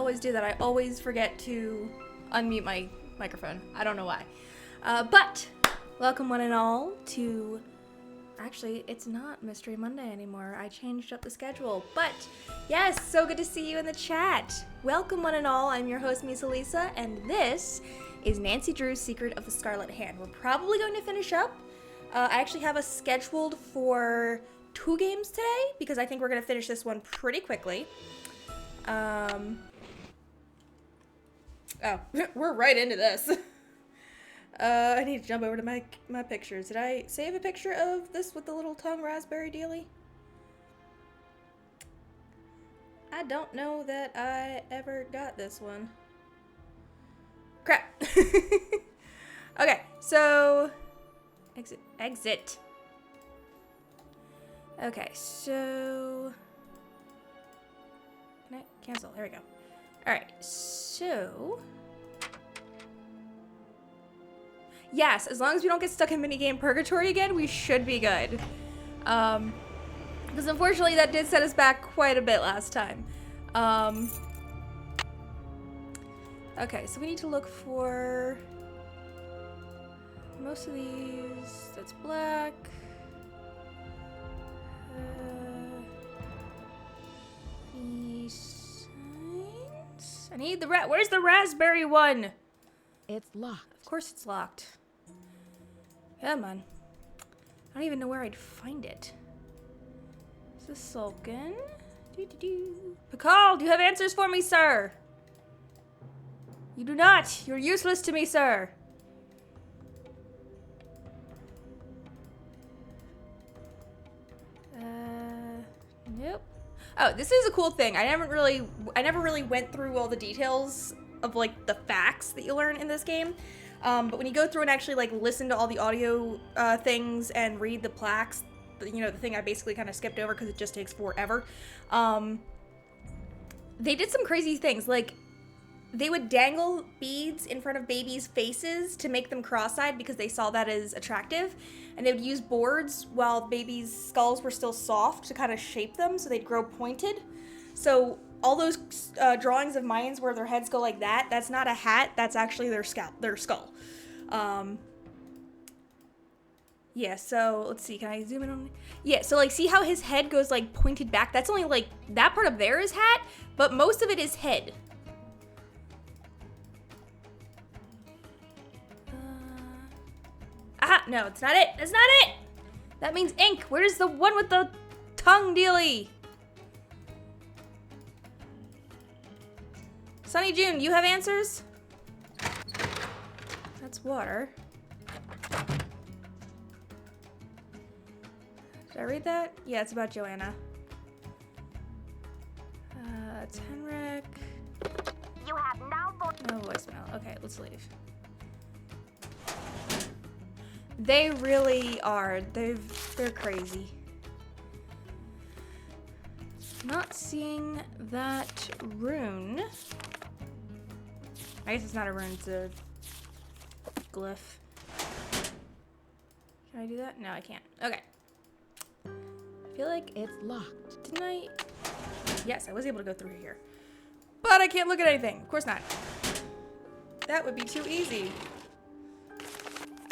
always do that. I always forget to unmute my microphone. I don't know why. But welcome one and all to... Actually, it's not Mystery Monday anymore. I changed up the schedule. But yes, so good to see you in the chat. Welcome one and all. I'm your host, Misa Lisa, and this is Nancy Drew's Secret of the Scarlet Hand. We're probably going to finish up. I actually have us scheduled for 2 games today because I think we're going to finish this one pretty quickly. Oh, we're right into this. I need to jump over to my pictures. Did I save a picture of this with the little tongue raspberry dealie? I don't know that I ever got this one. Crap. Okay, so exit. Okay, so can I cancel? There we go. All right, so yes, as long as we don't get stuck in minigame purgatory again, we should be good. Because unfortunately that did set us back quite a bit last time. Okay, so we need to look for most of these. That's black. These signs. I need the where's the raspberry one? It's locked. Of course it's locked. Come on. I don't even know where I'd find it. Is this Sulkin? Pakal, do you have answers for me, sir? You do not. You're useless to me, sir. Nope. Oh, this is a cool thing. I never really went through all the details of like the facts that you learn in this game. But when you go through and actually like listen to all the audio things and read the plaques, you know, the thing I basically kind of skipped over because it just takes forever. They did some crazy things. Like they would dangle beads in front of babies' faces to make them cross-eyed because they saw that as attractive. And they would use boards while babies' skulls were still soft to kind of shape them so they'd grow pointed. So all those drawings of Mayans where their heads go like that, that's not a hat, that's actually their skull. Yeah, so let's see, can I zoom in on it? Yeah, so like see how his head goes like pointed back? That's only like, that part up there is hat, but most of it is head. Aha, no, it's not it. That's not it. That means ink. Where's the one with the tongue dealie? Sunny June, you have answers? That's water. Did I read that? Yeah, it's about Joanna. It's Henrik. You have no voicemail. Okay, let's leave. They really are. They're crazy. Not seeing that rune. I guess it's not a rune, it's a glyph. Can I do that? No, I can't. Okay. I feel like it's locked. Didn't I? Yes, I was able to go through here. But I can't look at anything. Of course not. That would be too easy.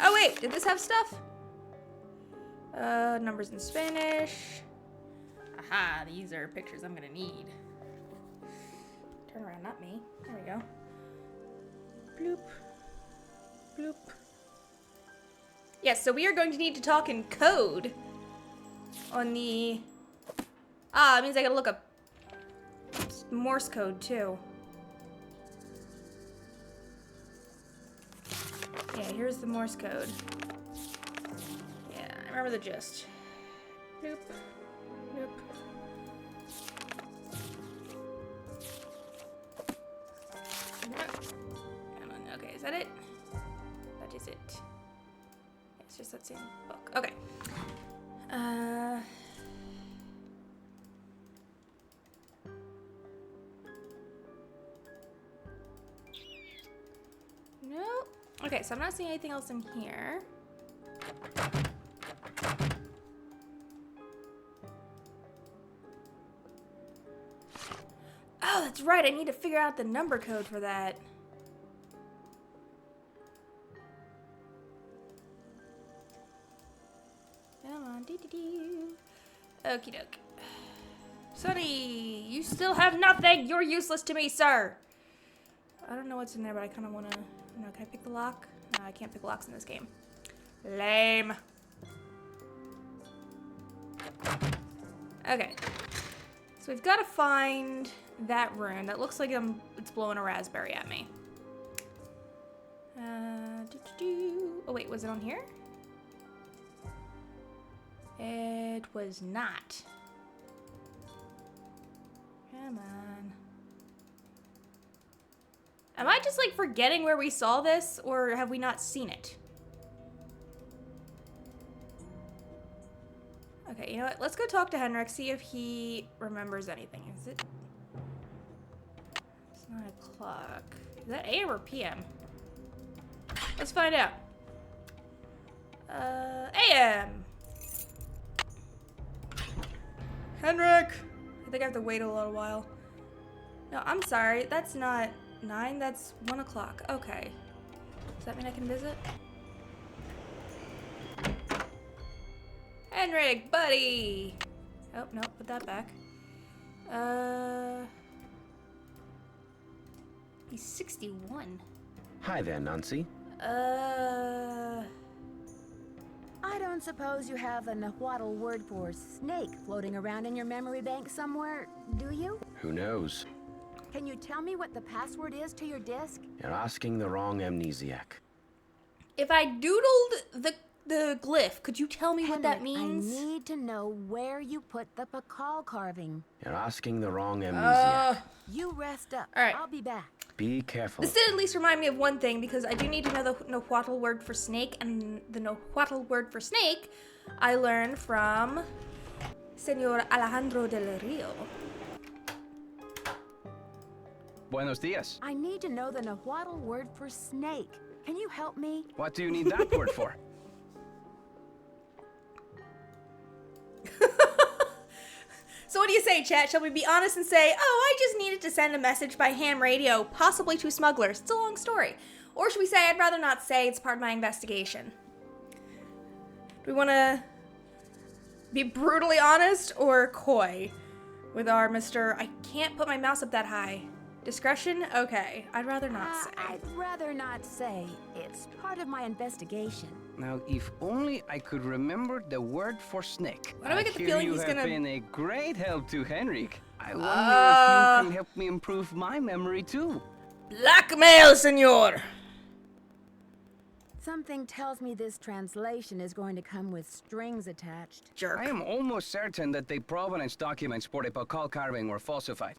Oh wait, did this have stuff? Numbers in Spanish. Aha, these are pictures I'm gonna need. Turn around, not me. There we go. Bloop. Bloop. Yes, so we are going to need to talk in code on the... Ah, it means I gotta look up Morse code too. Yeah, here's the Morse code. Yeah, I remember the gist. Bloop. Bloop. Okay, is that it? That is it. Yeah, it's just that same book. Okay. No. Okay, so I'm not seeing anything else in here. Oh, that's right. I need to figure out the number code for that. Come on. Okie doke. Sonny, you still have nothing. You're useless to me, sir. I don't know what's in there, but I kind of want to... No, can I pick the lock? No, I can't pick locks in this game. Lame. Okay. So we've got to find that rune. That looks like it's blowing a raspberry at me. Oh, wait. Was it on here? It was not. Come on. Am I just, like, forgetting where we saw this, or have we not seen it? Okay, you know what? Let's go talk to Henrik, see if he remembers anything. Is it? It's 9 o'clock. Is that AM or PM? Let's find out. AM! Henrik! I think I have to wait a little while. No, I'm sorry. That's not 9. That's 1 o'clock. Okay. Does that mean I can visit? Henrik, buddy! Oh, no. Put that back. He's 61. Hi there, Nancy. I don't suppose you have a Nahuatl word for snake floating around in your memory bank somewhere, do you? Who knows? Can you tell me what the password is to your disk? You're asking the wrong amnesiac. If I doodled the glyph, could you tell me what that Henrik, means? I need to know where you put the pakal carving. You're asking the wrong amnesiac. You rest up. All right. I'll be back. Be careful. This did at least remind me of one thing, because I do need to know the Nahuatl word for snake, and the Nahuatl word for snake I learned from Senor Alejandro del Rio. Buenos dias. I need to know the Nahuatl word for snake. Can you help me? What do you need that word for? So what do you say, chat? Shall we be honest and say, oh, I just needed to send a message by ham radio, possibly to smugglers. It's a long story. Or should we say, I'd rather not say, it's part of my investigation? Do we want to be brutally honest or coy with our Mr. I can't put my mouse up that high? Discretion? Okay. I'd rather not say. I'd rather not say. It's part of my investigation. Now, if only I could remember the word for snake. Why do I get the hear feeling you he's have gonna- been a great help to Henrik. I wonder if you can help me improve my memory too. Blackmail, senor! Something tells me this translation is going to come with strings attached. Jerk. I am almost certain that the provenance documents for the Pakal carving were falsified.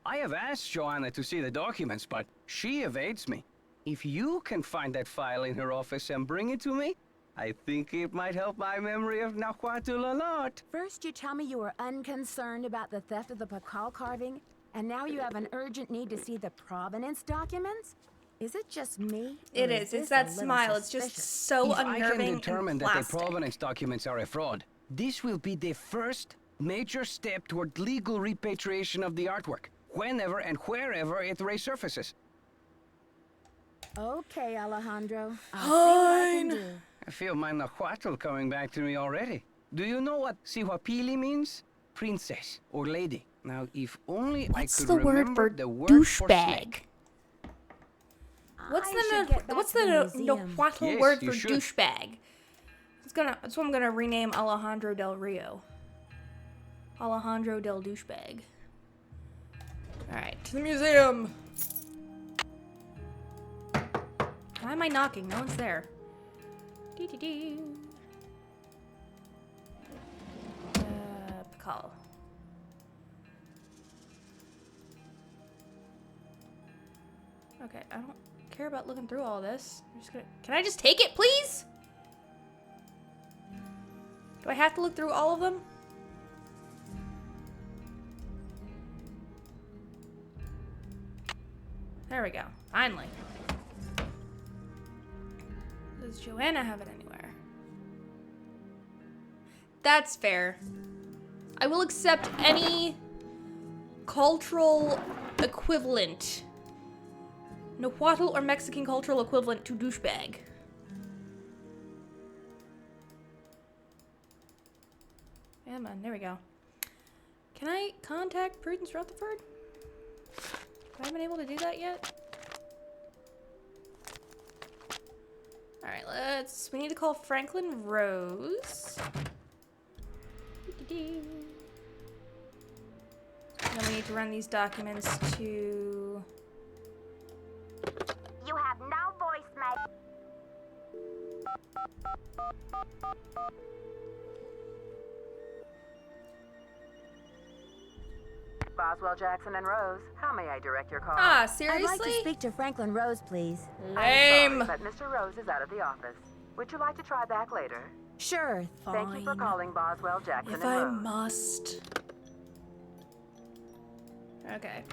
I have asked Joanna to see the documents, but she evades me. If you can find that file in her office and bring it to me, I think it might help my memory of Nahuatl a lot. First, you tell me you were unconcerned about the theft of the pakal carving, and now you have an urgent need to see the provenance documents? Is it just me? It or is. It's this that a little smile. It's just suspicious? so If I unnerving can determine and that the plastic. provenance documents are a fraud, this will be the first major step toward legal repatriation of the artwork, whenever and wherever it resurfaces. Okay, Alejandro. I'll see what I can do. I feel my Nahuatl coming back to me already. Do you know what Sihuapili means? Princess or lady. Now, if only What's I could the word remember for the word for douchebag? snake. What's I should get back to the museum. Nahuatl Yes, word you for should. douchebag? That's what I'm gonna rename Alejandro del Rio. Alejandro del douchebag. All right, to the museum. Why am I knocking? No one's there. Dee-dee-dee. Pakal. Okay, I don't care about looking through all this. I'm just gonna. Can I just take it, please? Do I have to look through all of them? There we go. Finally. Does Joanna have it anywhere? That's fair. I will accept any cultural equivalent. Nahuatl or Mexican cultural equivalent to douchebag. Yeah, man, there we go. Can I contact Prudence Rutherford? Have I been able to do that yet? Alright, we need to call Franklin Rose. And then we need to run these documents to... You have no voicemail. Boswell, Jackson, and Rose. How may I direct your call? Ah, I'd seriously? like to speak to Franklin Rose, please. Lame. I'm sorry, but Mr. Rose is out of the office. Would you like to try back later? Sure. Thank you for calling Boswell, Jackson, If and I Rose. must. Okay.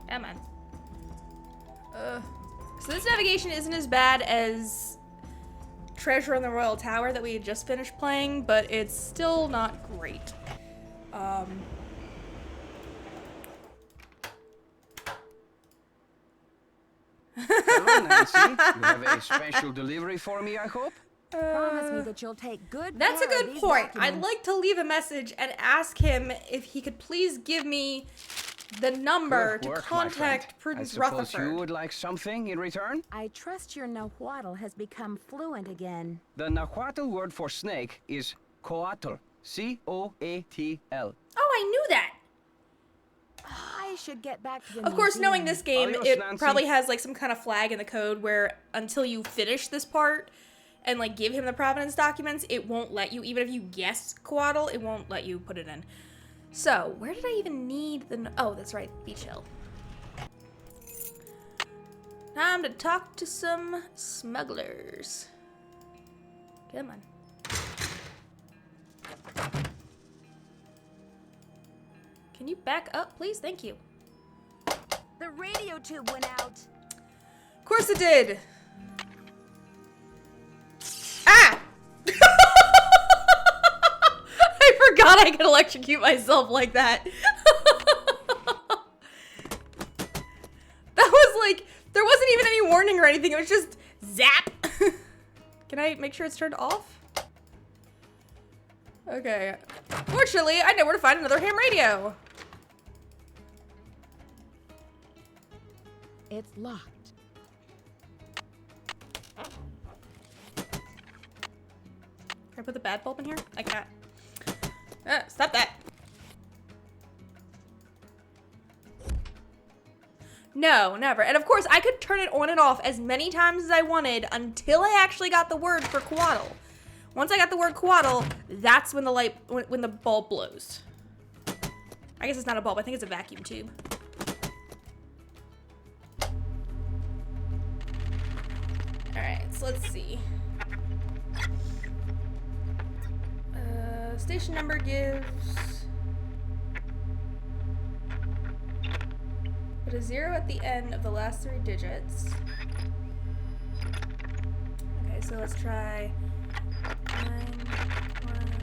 Come on. So this navigation isn't as bad as Treasure on the Royal Tower that we had just finished playing, but it's still not great. Hello, Nancy. You have a special delivery for me, I hope? Promise me that you'll take good That's a care of good these point. I'd documents. like to leave a message and ask him if he could please give me the number Good to work, my contact friend. Prudence I suppose Rutherford. you would like something in return? I trust your Nahuatl has become fluent again. The Nahuatl word for snake is coatl. C-O-A-T-L. Oh, I knew that. I should get back to the Of course, knowing museum. this game, Adios, it Nancy. probably has like some kind of flag in the code where until you finish this part and like give him the provenance documents, it won't let you, even if you guess coatl, it won't let you put it in. So, where did I even need the... Oh, that's right, Beach Hill. Time to talk to some smugglers. Come on. Can you back up, please? Thank you. The radio tube went out. Of course it did. Ah! I forgot I could electrocute myself like that. That was like, there wasn't even any warning or anything. It was just zap. Can I make sure it's turned off? Okay. Fortunately, I know where to find another ham radio. It's locked. Can I put the bad bulb in here? I can't. Stop that. No, never. And of course, I could turn it on and off as many times as I wanted until I actually got the word for coatl. Once I got the word coatl, that's when the light, when the bulb blows. I guess it's not a bulb. I think it's a vacuum tube. Alright, so let's see. Station number gives... Put a 0 at the end of the last 3 digits. Okay, so let's try 9, 1.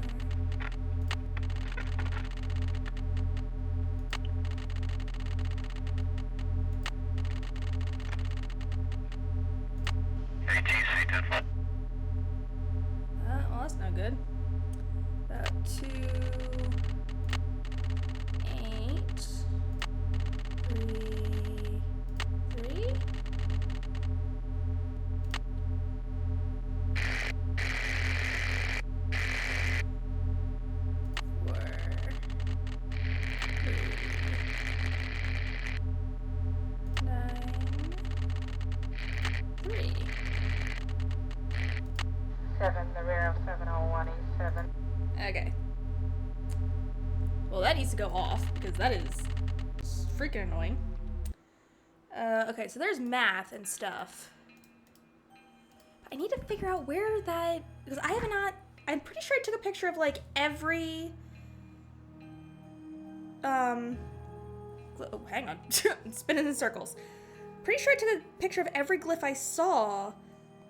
Well, that's not good. About 2, 8, 3, 3. The rear of 701 East 7. Okay. Well, that needs to go off because that is freaking annoying. Okay, so there's math and stuff. I need to figure out where that, because I have not, I'm pretty sure I took a picture of like every, oh, hang on, I'm spinning in circles. Pretty sure I took a picture of every glyph I saw,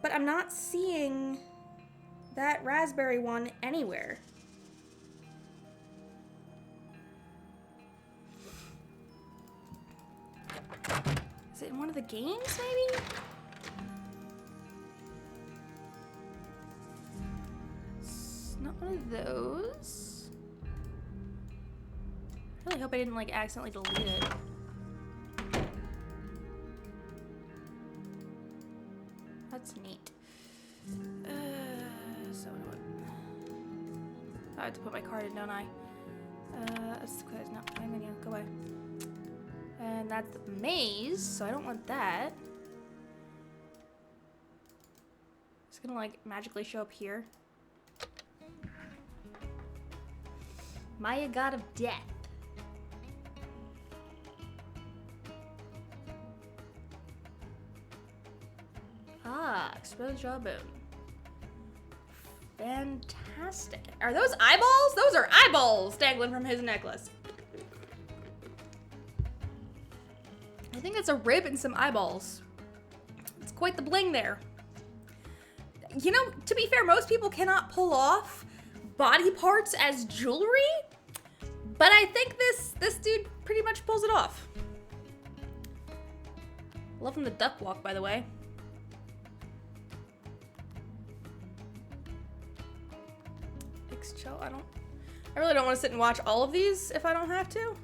but I'm not seeing that raspberry one anywhere. Is it in one of the games, maybe? It's not one of those. I really hope I didn't, like, accidentally delete it. That's neat. So what do I have to put my card in, don't I? That's the quiz. No, my menu. Go away. And that's the maze, so I don't want that. It's gonna, like, magically show up here. Maya, god of death. Ah, exposed jawbone. Fantastic. Are those eyeballs? Those are eyeballs dangling from his necklace. I think that's a rib and some eyeballs. It's quite the bling there. You know, to be fair, most people cannot pull off body parts as jewelry, but I think this dude pretty much pulls it off. Love him the duck walk, by the way. I really don't want to sit and watch all of these if I don't have to.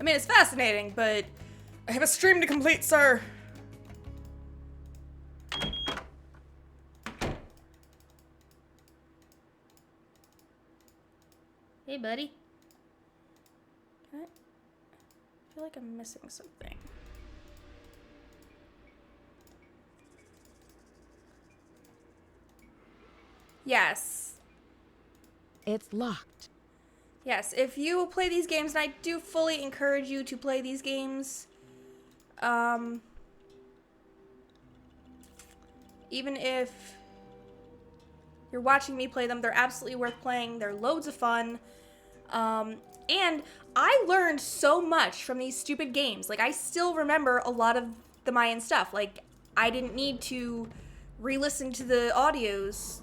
I mean, it's fascinating, but I have a stream to complete, sir. Hey, buddy. I feel like I'm missing something. Yes. It's locked. Yes, if you play these games, and I do fully encourage you to play these games, even if you're watching me play them, they're absolutely worth playing. They're loads of fun. And I learned so much from these stupid games. Like, I still remember a lot of the Mayan stuff. Like, I didn't need to re-listen to the audios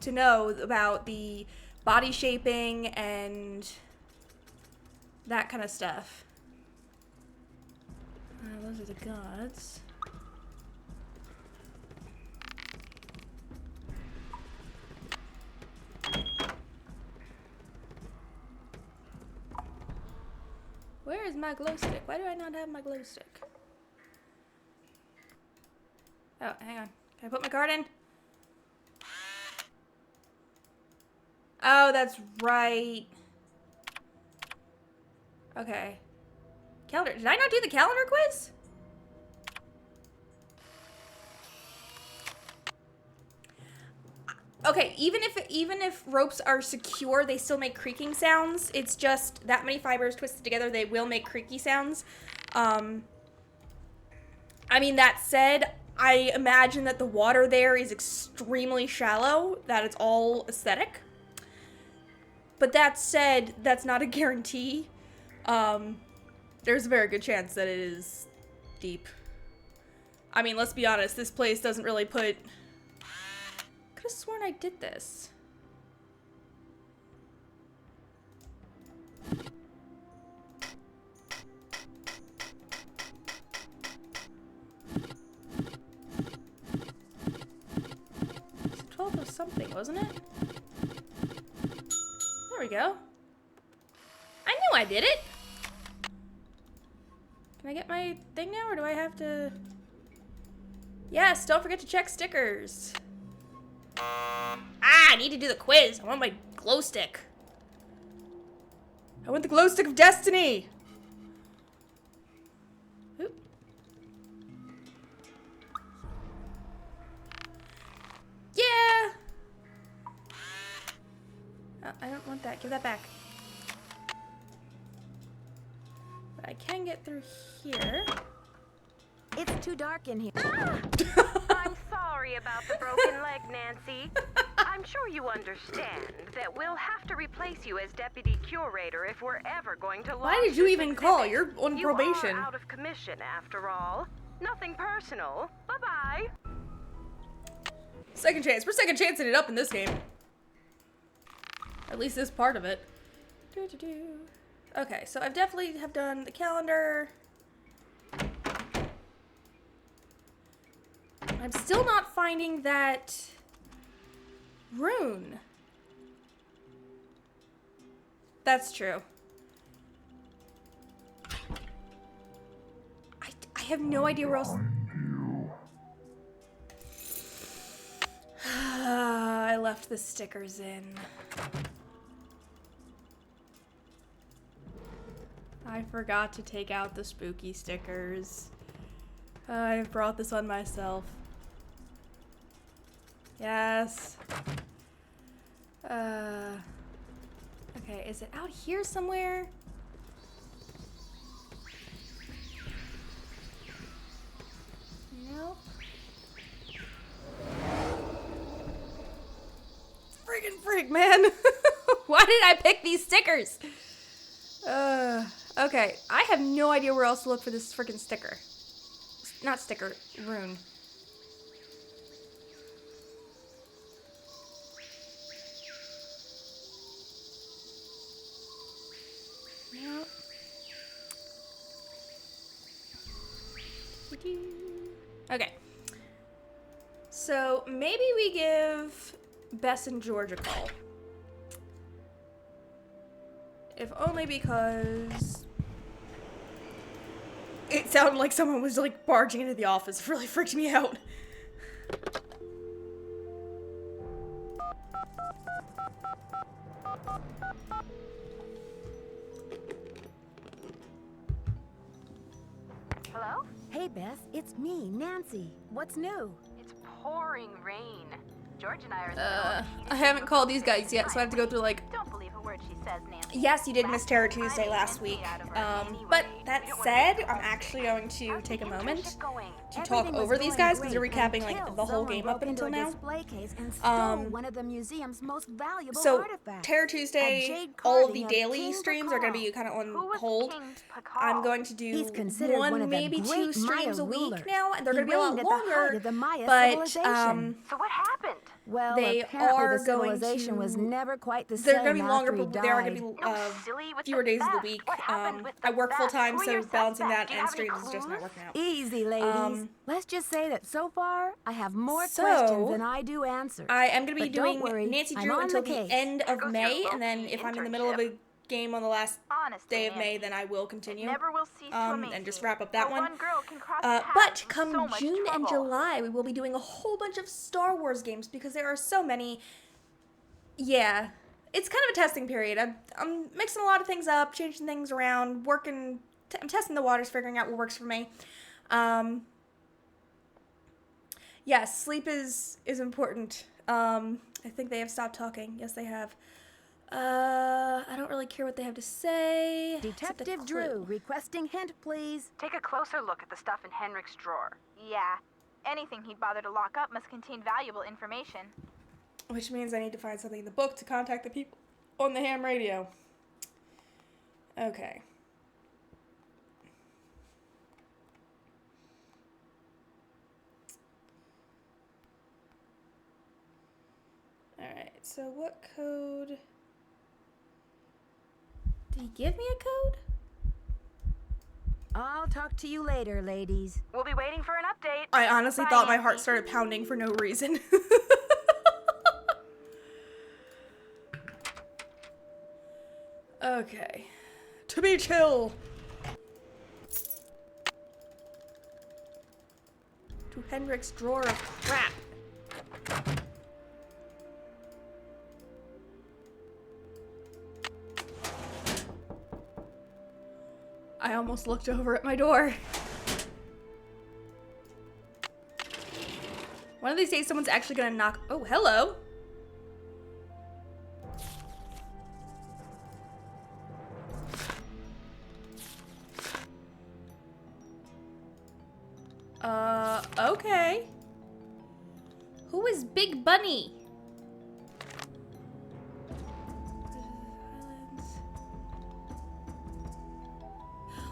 to know about the body shaping and that kind of stuff. Those are the gods. Where is my glow stick? Why do I not have my glow stick? Oh, hang on. Can I put my card in? Oh, that's right. Okay. Calendar. Did I not do the calendar quiz? Okay, even if ropes are secure, they still make creaking sounds. It's just that many fibers twisted together, they will make creaky sounds. I mean, that said, I imagine that the water there is extremely shallow, that it's all aesthetic. But that said, that's not a guarantee. There's a very good chance that it is deep. I mean, let's be honest, this place doesn't really put... I could have sworn I did this. It's 12 of something, wasn't it? There we go. I knew I did it! Can I get my thing now, or do I have to... Yes, don't forget to check stickers. I need to do the quiz. I want my glow stick. I want the glow stick of destiny. Oop. Yeah. Oh, I don't want that. Give that back. But I can get through here. It's too dark in here. I'm sorry about the broken leg, Nancy. I'm sure you understand that we'll have to replace you as deputy curator if we're ever going to launch. Why did you this even exhibit. call? You're on probation. You are out of commission, after all. Nothing personal. Bye-bye. Second chance. We're second chancing it up in this game. At least this part of it. Okay, so I've definitely have done the calendar. I'm still not finding that rune. That's true. I have no idea where else. I left the stickers in. I forgot to take out the spooky stickers. I brought this on myself. Yes. Okay, is it out here somewhere? Nope. Friggin' frig, man. Why did I pick these stickers? Okay, I have no idea where else to look for this freaking sticker. Not sticker, rune. Nope. Okay. So maybe we give Bess and George a call. If only because it sounded like someone was like barging into the office. It really freaked me out. Hello? Hey, Bess, it's me, Nancy. What's new? It's pouring rain. George and I are in the middle of a heated I haven't called these guys yet, so I have to go through like. Don't believe a word she says, Nancy. Yes, you did miss Terror Tuesday last week. But that said, I'm actually going to take a moment to talk Everything over was these going guys because they're great recapping until like the whole someone game up broke into until a now. display case and stole one of the museum's most valuable So artifacts. Terror A Tuesday, jade all of the carving of daily King streams are going to be Pakal. kind of Who on was hold. King Pakal? I'm going to He's do considered one of the maybe two great streams Maya a week rulers. now, and they're He going to be a lot reigned at the height longer. of the Maya But civilization. So what happened? Well, they apparently are the going civilization was to- never quite the they're same going to be longer, after he but they are going died. to be No, silly, with fewer the days of the theft. week. What happened with I the work full theft? time, Who are so your balancing that suspects? Do you and have any streams is just not clues? working out. Easy, ladies. Let's just say that so far, I have more So, questions than I do answers. I am going to be But don't doing worry, Nancy I'm Drew on until the the case. end There of goes May, your and then low-key if I'm in the middle of a game on the last Honestly, day of May, Nancy, then I will continue. it never will cease to amaze And just me wrap up that how one. one girl can cross But paths with come so much June and trouble. July, we will be doing a whole bunch of Star Wars games because there are so many. Yeah, it's kind of a testing period. I'm mixing a lot of things up, changing things around, working. I'm testing the waters, figuring out what works for me. Yes, sleep is important. I think they have stopped talking. Yes, they have. I don't really care what they have to say. except a Detective clue. Drew, requesting hint, please. Take a closer look at the stuff in Henrik's drawer. Yeah. Anything he'd bother to lock up must contain valuable information. Which means I need to find something in the book to contact the people on the ham radio. Okay. Alright, so what code? Did he give me a code? I'll talk to you later, ladies. We'll be waiting for an update. I honestly Bye, thought my Nancy. heart started pounding for no reason. Okay. To be chill. To Henrik's drawer of crap. I almost looked over at my door. One of these days someone's actually gonna knock. Oh, hello. Okay. Who is Big Bunny?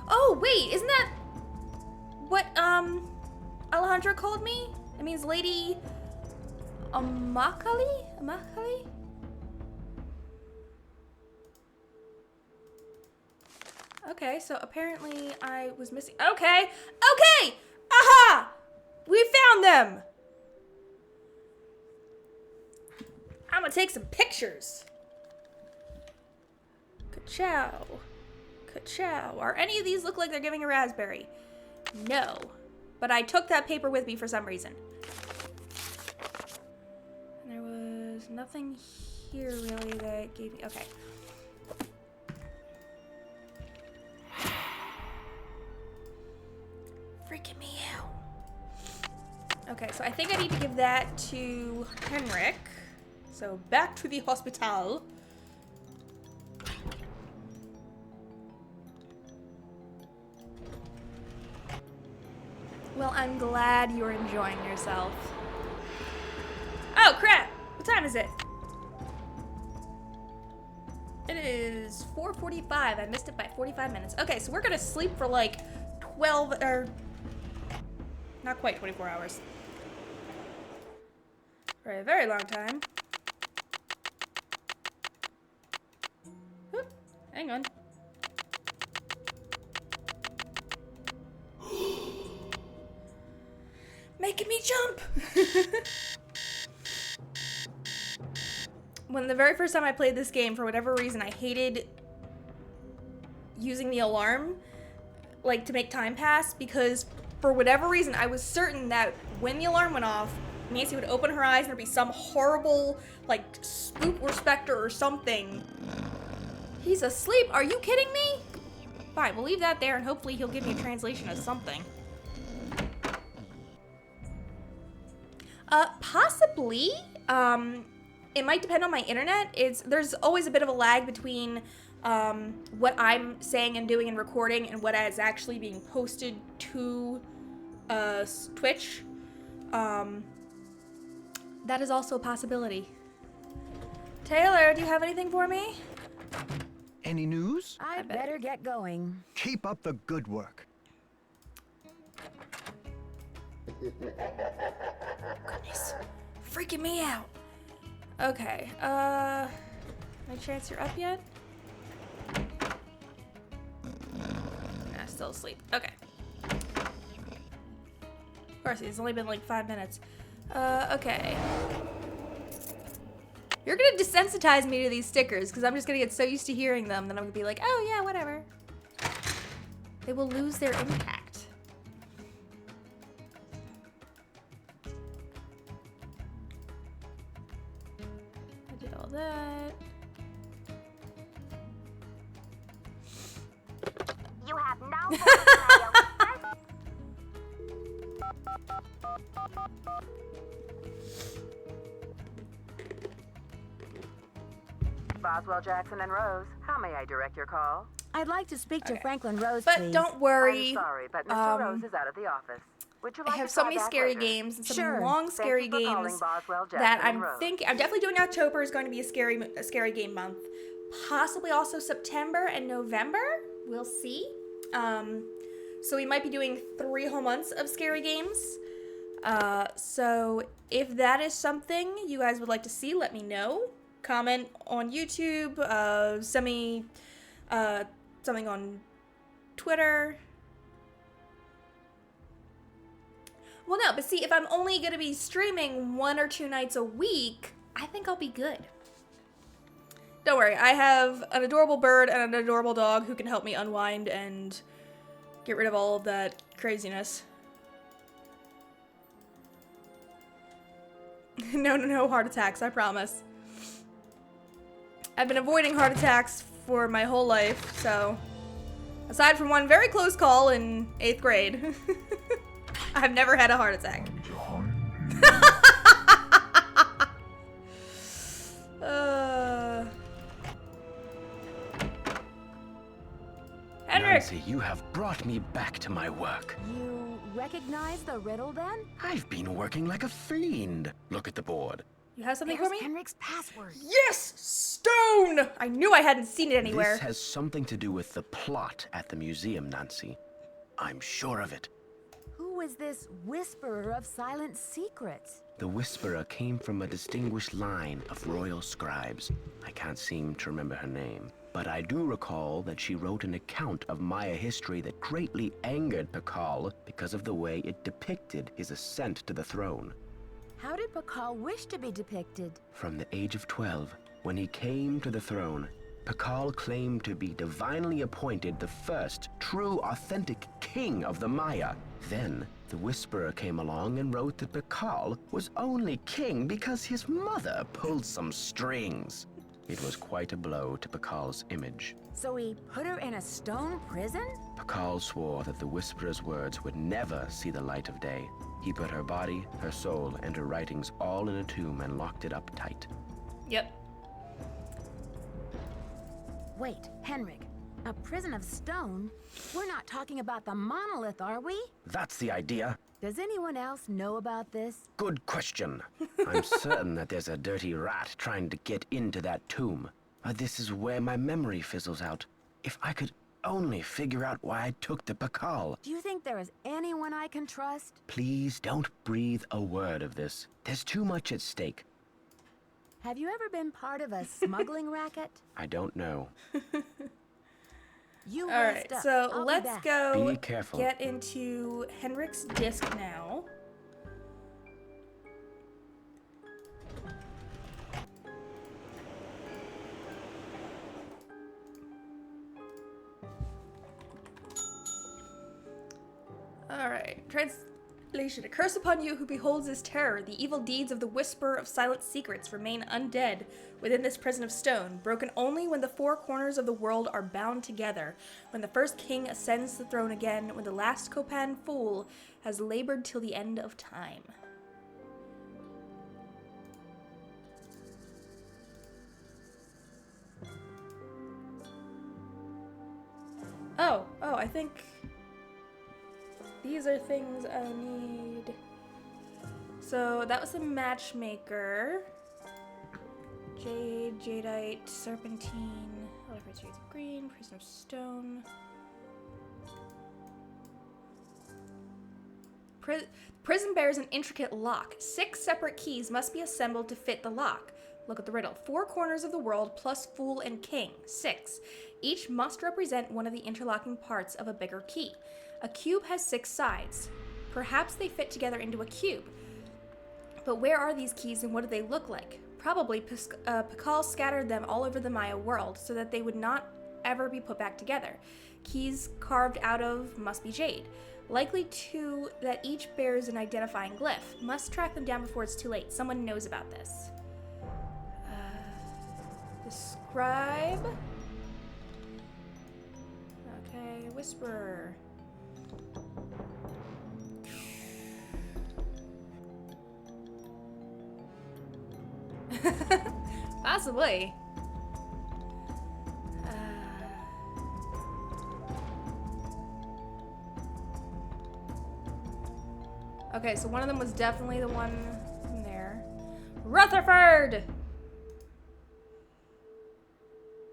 Oh, wait, isn't that what, Alejandro called me? It means Lady Amakali? Amakali? Okay, so apparently I was missing. Okay! Okay! Aha! We found them! I'm gonna take some pictures. Ka-chow. Ka-chow. Are any of these look like they're giving a raspberry? No. But I took that paper with me for some reason. And there was nothing here really that gave me... Okay. Freaking me out. Okay, so I think I need to give that to Henrik. So back to the hospital. Well, I'm glad you're enjoying yourself. Oh, crap! What time is it? It is 4:45. I missed it by 45 minutes. Okay, so we're gonna sleep for like 12, or not quite 24 hours. For a very long time. Oop, hang on. Making me jump! When the very first time I played this game, for whatever reason, I hated using the alarm, like, to make time pass, because for whatever reason, I was certain that when the alarm went off, Nancy would open her eyes and there'd be some horrible, like, spook or specter or something. He's asleep? Are you kidding me? Fine, we'll leave that there and hopefully he'll give me a translation of something. Possibly. It might depend on my internet. There's always a bit of a lag between what I'm saying and doing and recording and what is actually being posted to Twitch. That is also a possibility. Taylor, do you have anything for me? Any news? I'd better get going. Keep up the good work. Goodness. Freaking me out. Okay, any chance you're up yet? Nah, still asleep. Okay. Of course, it's only been like 5 minutes. Okay. You're gonna desensitize me to these stickers, because I'm just gonna get so used to hearing them that I'm gonna be like, oh yeah, whatever. They will lose their impact. I did all that. You have no Boswell, Jackson, and Rose, how may I direct your call? I'd like to speak to Franklin Rose, But please. don't worry. I'm sorry, but Mr. Rose is out of the office. Would you like I have to so call many back scary later? games and some Sure. long Thank scary you for calling games Boswell, Jackson, that and I'm Rose. thinking. I'm definitely doing October is going to be a scary game month. Possibly also September and November. We'll see. So we might be doing 3 whole months of scary games. So if that is something you guys would like to see, let me know. Comment on YouTube. Send me something on Twitter. Well, no, but see, if I'm only going to be streaming 1 or 2 nights a week, I think I'll be good. Don't worry, I have an adorable bird and an adorable dog who can help me unwind and get rid of all of that craziness. No heart attacks, I promise. I've been avoiding heart attacks for my whole life, so... Aside from one very close call in 8th grade, I've never had a heart attack. Henrik! Nancy, you have brought me back to my work. You recognize the riddle, then? I've been working like a fiend. Look at the board. You have something There's for me? Henrik's password. Yes! Stone! I knew I hadn't seen it anywhere. This has something to do with the plot at the museum, Nancy. I'm sure of it. Who is this whisperer of silent secrets? The Whisperer came from a distinguished line of royal scribes. I can't seem to remember her name, but I do recall that she wrote an account of Maya history that greatly angered Pakal because of the way it depicted his ascent to the throne. How did Pakal wish to be depicted? From the age of 12, when he came to the throne, Pakal claimed to be divinely appointed the first true, authentic king of the Maya. Then, the Whisperer came along and wrote that Pakal was only king because his mother pulled some strings. It was quite a blow to Pakal's image. So he put her in a stone prison? Pakal swore that the Whisperer's words would never see the light of day. He put her body, her soul, and her writings all in a tomb and locked it up tight. Yep. Wait, Henrik, a prison of stone? We're not talking about the monolith, are we? That's the idea. Does anyone else know about this? Good question. I'm certain that there's a dirty rat trying to get into that tomb. This is where my memory fizzles out. If I could only figure out why I took the Pakal. Do you think there is anyone I can trust? Please don't breathe a word of this. There's too much at stake. Have you ever been part of a smuggling racket? I don't know. You All right, rest up. so I'll be let's back. go Be careful. get into Henrik's disc now. All right, translation. A curse upon you who beholds this terror. The evil deeds of the Whisperer of Silent Secrets remain undead within this prison of stone, broken only when the four corners of the world are bound together, when the first king ascends the throne again, when the last Copan fool has labored till the end of time. Oh, I think these are things I need. So that was the matchmaker. Jade, jadeite, serpentine, all different shades of green, prison of stone. Prison bears an intricate lock. 6 separate keys must be assembled to fit the lock. Look at the riddle. 4 corners of the world plus fool and king. 6. Each must represent one of the interlocking parts of a bigger key. A cube has 6 sides. Perhaps they fit together into a cube. But where are these keys and what do they look like? Probably Pakal scattered them all over the Maya world so that they would not ever be put back together. Keys carved out of must be jade. Likely too that each bears an identifying glyph. Must track them down before it's too late. Someone knows about this. The scribe. Okay, whisperer. Possibly. Okay, so one of them was definitely the one from there. Rutherford!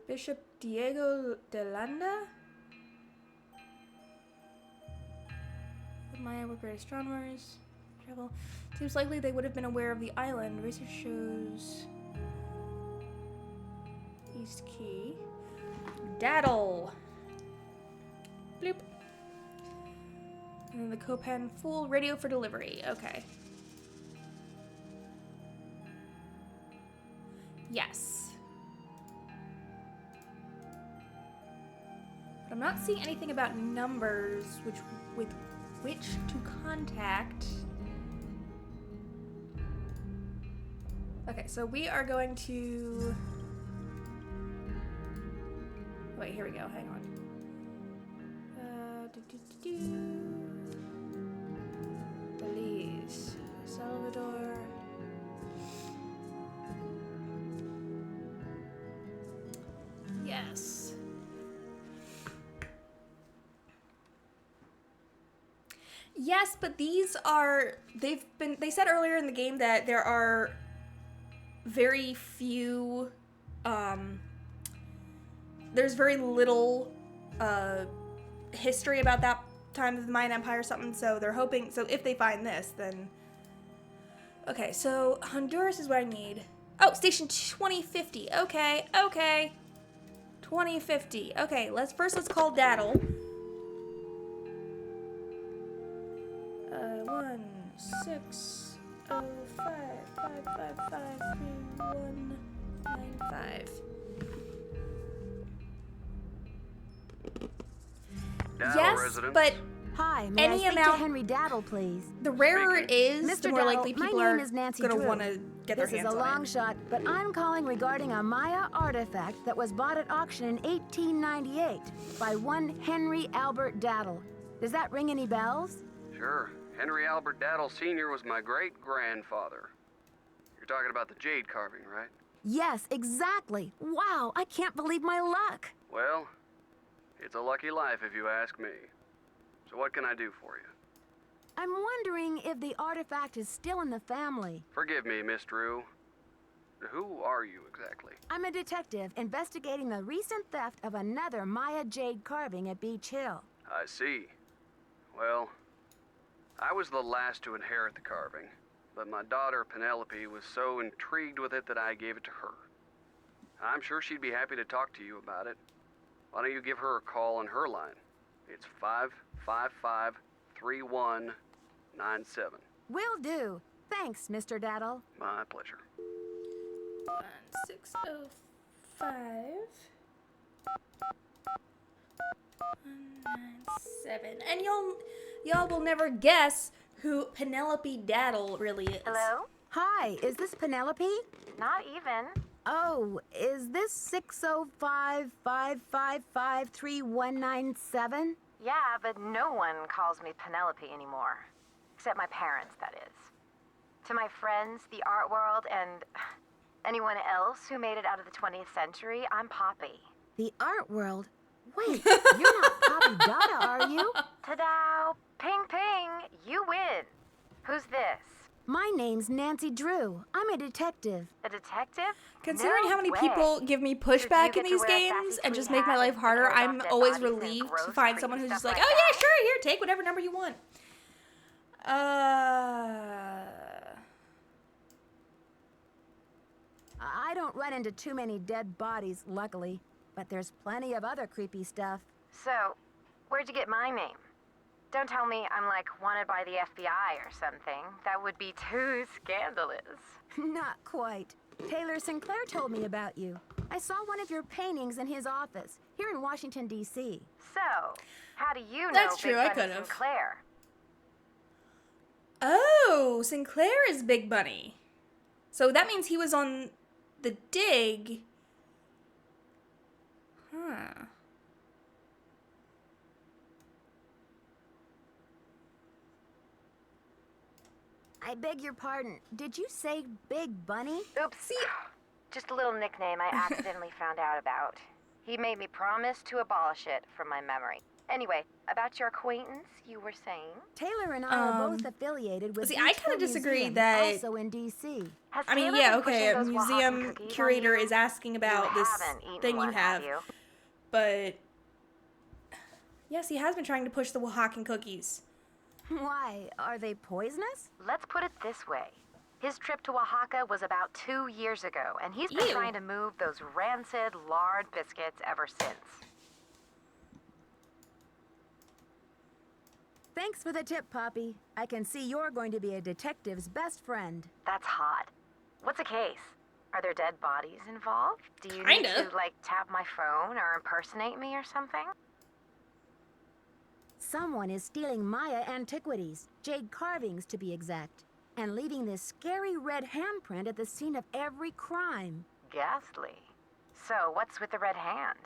Bishop Diego de Landa? The Maya were great astronomers. Travel. Seems likely they would have been aware of the island. Research shows East Key. Daddle. Bloop. And then the Copan Fool radio for delivery. Okay. Yes. But I'm not seeing anything about numbers with which to contact. Okay, so we are going to... Wait, here we go. Hang on. Belize. Salvador. Yes. Yes, but these are... They said earlier in the game that there are very few... there's very little history about that time of the Mayan Empire or something, so they're hoping... So if they find this, then... Okay, so Honduras is what I need. Oh, station 2050. Okay. 2050. Okay, let's call Daddle. 1605. 555-3195. Yes, but Hi, may any I speak amount- to Henry Daddle, please? the rarer it is, Mr. the more likely Daddle, people my are name is Nancy gonna Drew. want to get their This is hands a on long it. shot, but I'm calling regarding a Maya artifact that was bought at auction in 1898 by one Henry Albert Daddle. Does that ring any bells? Sure. Henry Albert Daddle Sr. was my great-grandfather. You're talking about the jade carving, right? Yes, exactly. Wow, I can't believe my luck. Well, it's a lucky life if you ask me. So what can I do for you? I'm wondering if the artifact is still in the family. Forgive me, Miss Drew. Who are you exactly? I'm a detective investigating the recent theft of another Maya jade carving at Beach Hill. I see. Well, I was the last to inherit the carving, but my daughter Penelope was so intrigued with it that I gave it to her. I'm sure she'd be happy to talk to you about it. Why don't you give her a call on her line? It's 555-3197. Will do. Thanks, Mr. Daddle. My pleasure. 1605 197. And y'all will never guess who Penelope Daddle really is. Hello? Hi, is this Penelope? Not even. Oh, is this 605-555-3197? Yeah, but no one calls me Penelope anymore. Except my parents, that is. To my friends, the art world, and anyone else who made it out of the 20th century, I'm Poppy. The art world? Wait, you're not Poppy Dada, are you? Ta-da! Ping ping! You win! Who's this? My name's Nancy Drew. I'm a detective. A detective? Considering No how many way. people give me Did pushback you get in to these wear a games sassy and just tweed make my hat life and harder, tear off I'm dead always bodies and relieved to gross, find creepy someone who's just stuff like, like oh yeah, that? sure, here, take whatever number you want. I don't run into too many dead bodies, luckily. But there's plenty of other creepy stuff. So, where'd you get my name? Don't tell me I'm like wanted by the FBI or something. That would be too scandalous. Not quite. Taylor Sinclair told me about you. I saw one of your paintings in his office, here in Washington, D.C. So, how do you know That's Big true, I Bunny could've. Sinclair? Oh, Sinclair is Big Bunny. So that means he was on the dig. Huh. I beg your pardon. Did you say Big Bunny? Oops. Just a little nickname I accidentally found out about. He made me promise to abolish it from my memory. Anyway, about your acquaintance, you were saying? Taylor and I are both affiliated with see, Beach I kinda Hill disagree Museum, that- also in D.C. Has I mean, Taylor yeah, been okay, pushing a those museum Oaxacan cookies on curator you? is asking about You this haven't eaten thing one, you have. you? But yes, he has been trying to push the Oaxacan cookies. Why? Are they poisonous? Let's put it this way. His trip to Oaxaca was about 2 years ago, and he's been Ew. trying to move those rancid lard biscuits ever since. Thanks for the tip, Poppy. I can see you're going to be a detective's best friend. That's hot. What's the case? Are there dead bodies involved? Do you need Kinda. to, like, tap my phone or impersonate me or something? Someone is stealing Maya antiquities, jade carvings to be exact, and leaving this scary red handprint at the scene of every crime. Ghastly. So, what's with the red hand?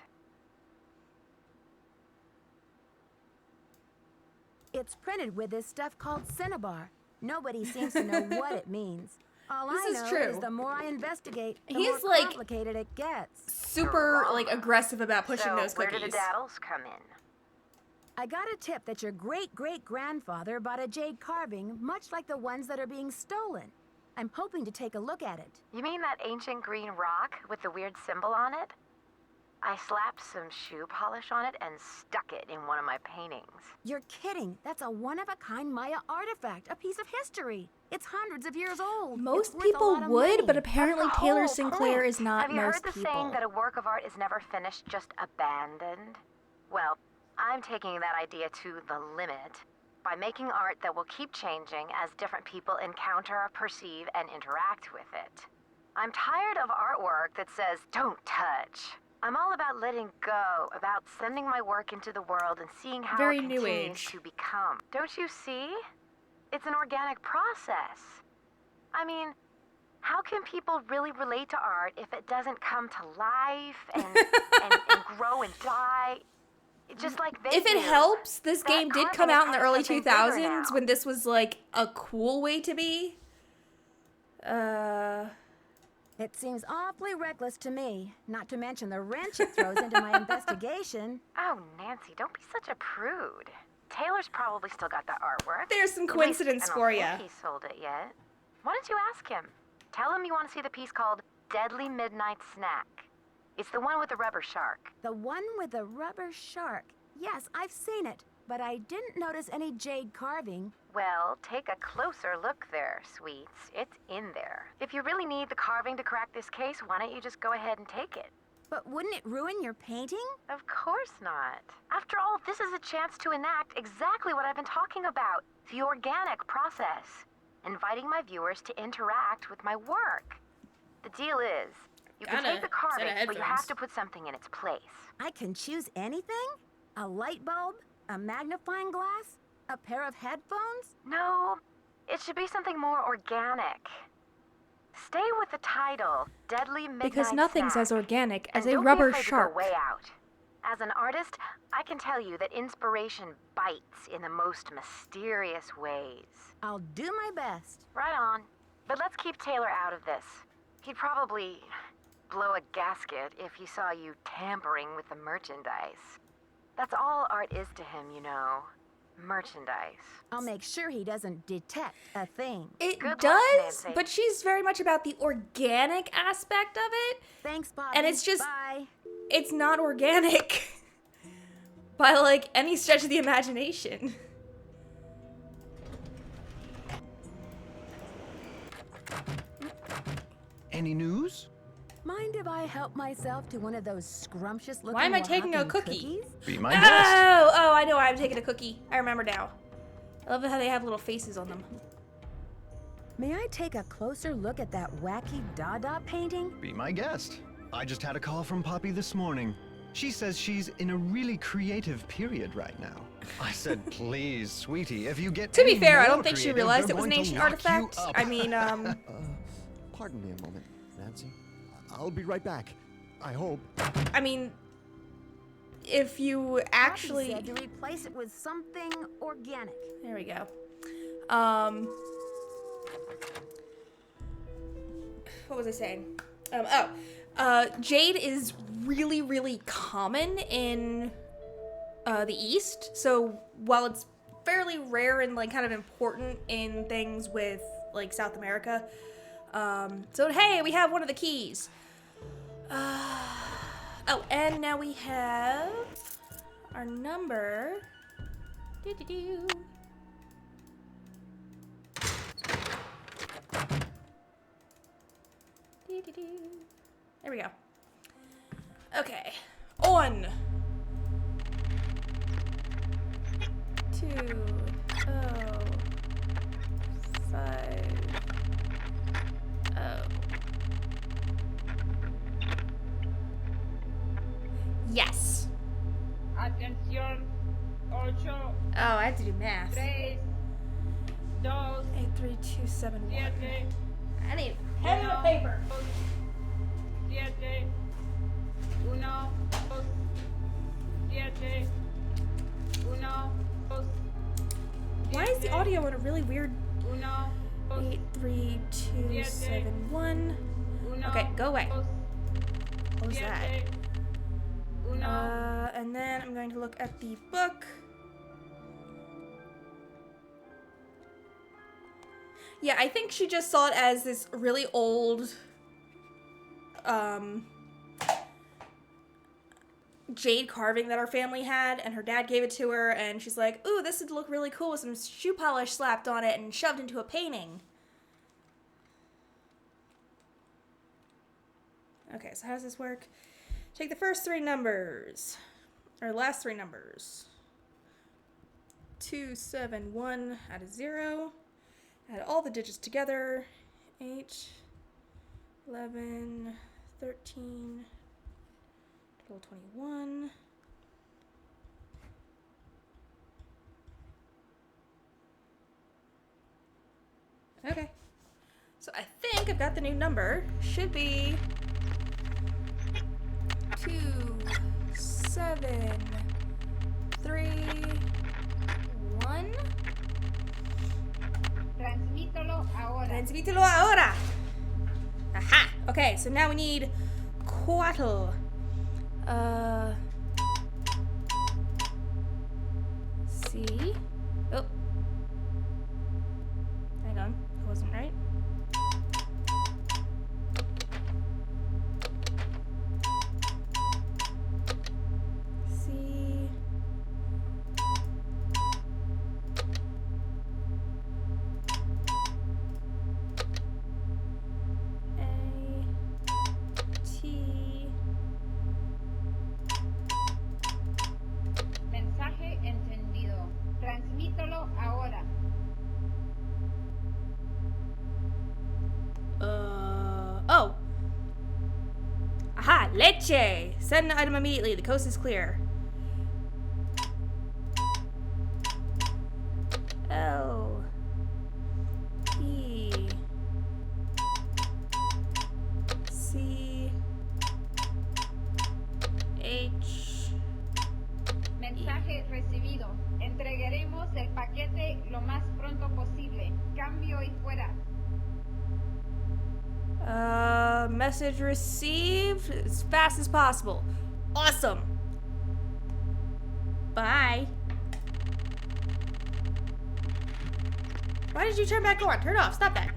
It's printed with this stuff called cinnabar. Nobody seems to know what it means. All This I is know true. is the more I investigate, the He's, more like, complicated it gets. Super, like, aggressive about pushing So, those where cookies. do the daddles come in? I got a tip that your great-great-grandfather bought a jade carving much like the ones that are being stolen. I'm hoping to take a look at it. You mean that ancient green rock with the weird symbol on it? I slapped some shoe polish on it and stuck it in one of my paintings. You're kidding. That's a one-of-a-kind Maya artifact, a piece of history. It's hundreds of years old. Most It's worth a people lot of would, money. but apparently That's the Taylor whole Sinclair point. is not Have you most heard the people. saying that a work of art is never finished, just abandoned? Well, I'm taking that idea to the limit. by making art that will keep changing as different people encounter, perceive, and interact with it. I'm tired of artwork that says, don't touch. I'm all about letting go, about sending my work into the world and seeing how Very it new continues age. to become. Don't you see? It's an organic process. I mean, how can people really relate to art if it doesn't come to life and, and grow and die? Just like they If it do. helps, this That game did carving come is out in the part of early something bigger 2000s now. when this was like a cool way to be. It seems awfully reckless to me, not to mention the wrench it throws into my investigation. Oh, Nancy, don't be such a prude. Taylor's probably still got that artwork. There's some At least, coincidence I don't for think ya. he sold it yet. Why don't you ask him? Tell him you want to see the piece called Deadly Midnight Snack. It's the one with the rubber shark. The one with the rubber shark. Yes, I've seen it, but I didn't notice any jade carving. Well, take a closer look there, sweets. It's in there. If you really need the carving to crack this case, why don't you just go ahead and take it? But wouldn't it ruin your painting? Of course not. After all, this is a chance to enact exactly what I've been talking about. The organic process. Inviting my viewers to interact with my work. The deal is, you can Got take a the carving, set of but you headphones. have to put something in its place. I can choose anything? A light bulb? A magnifying glass? A pair of headphones? No, it should be something more organic. Stay with the title, Deadly Midnight Because nothing's Snack. as organic as And a don't be rubber afraid to go shark. way out. As an artist, I can tell you that inspiration bites in the most mysterious ways. I'll do my best. Right on. But let's keep Taylor out of this. He'd probably blow a gasket if he saw you tampering with the merchandise. That's all art is to him, you know. Merchandise. I'll make sure he doesn't detect a thing. It Good luck, does, Nancy. but she's very much about the organic aspect of it. Thanks, Bobby. And it's just- Bye. It's not organic by like any stretch of the imagination. Any news? Mind if I help myself to one of those scrumptious looking Why am I taking a Oaxacan cookie? cookies? Be my guest. Oh, I know why I'm taking a cookie. I remember now. I love how they have little faces on them. May I take a closer look at that wacky Dada painting? Be my guest. I just had a call from Poppy this morning. She says she's in a really creative period right now. I said, please, sweetie, if you get To be any fair, I more don't think she creative, realized they're it was an going to ancient lock you artifact. up. I mean, Pardon me a moment, Nancy. I'll be right back. I hope. I mean, if you actually, Poppy said to replace it with something organic. there we go. What was I saying? Jade is really, really common in the East. So while it's fairly rare and like kind of important in things with like South America, so hey, we have one of the keys. Oh, and now we have our number. Doo-doo-doo. Doo-doo-doo. There we go. Okay. On. 2 0 5 0. Yes. Atención. 8, Oh, I have to do math. 3, 2, 8, 3, 2, 7, 1. 7, I need a pen and a paper. 7, 1, 2, 7, 1, 2. Why is the audio in a really weird 1, 8, 3, 2, 7, 1? Okay, go away. What was that? And then I'm going to look at the book. Yeah, I think she just saw it as this really old, jade carving that our family had, and her dad gave it to her, and she's like, ooh, this would look really cool with some shoe polish slapped on it and shoved into a painting. Okay, so how does this work? Take the first 3 numbers, or last 3 numbers. 2, 7, 1, add a 0. Add all the digits together. 8, 11, 13, total 21. Okay. So I think I've got the new number. Should be 2, 7, 3, 1. Transmítelo ahora. Transmítelo ahora. Aha. Okay, so now we need cuatro. C. Oh. Hang on. That wasn't right. C. A. T. Mensaje encendido. Transmítelo ahora. Oh. Aha, leche. Send an item immediately. The coast is clear. L. E. C. H. Mensaje recibido. Entregaremos el paquete lo más pronto posible. Cambio y fuera. Message received as fast as possible. Awesome. Bye. Why did you turn back on? Turn it off. Stop that.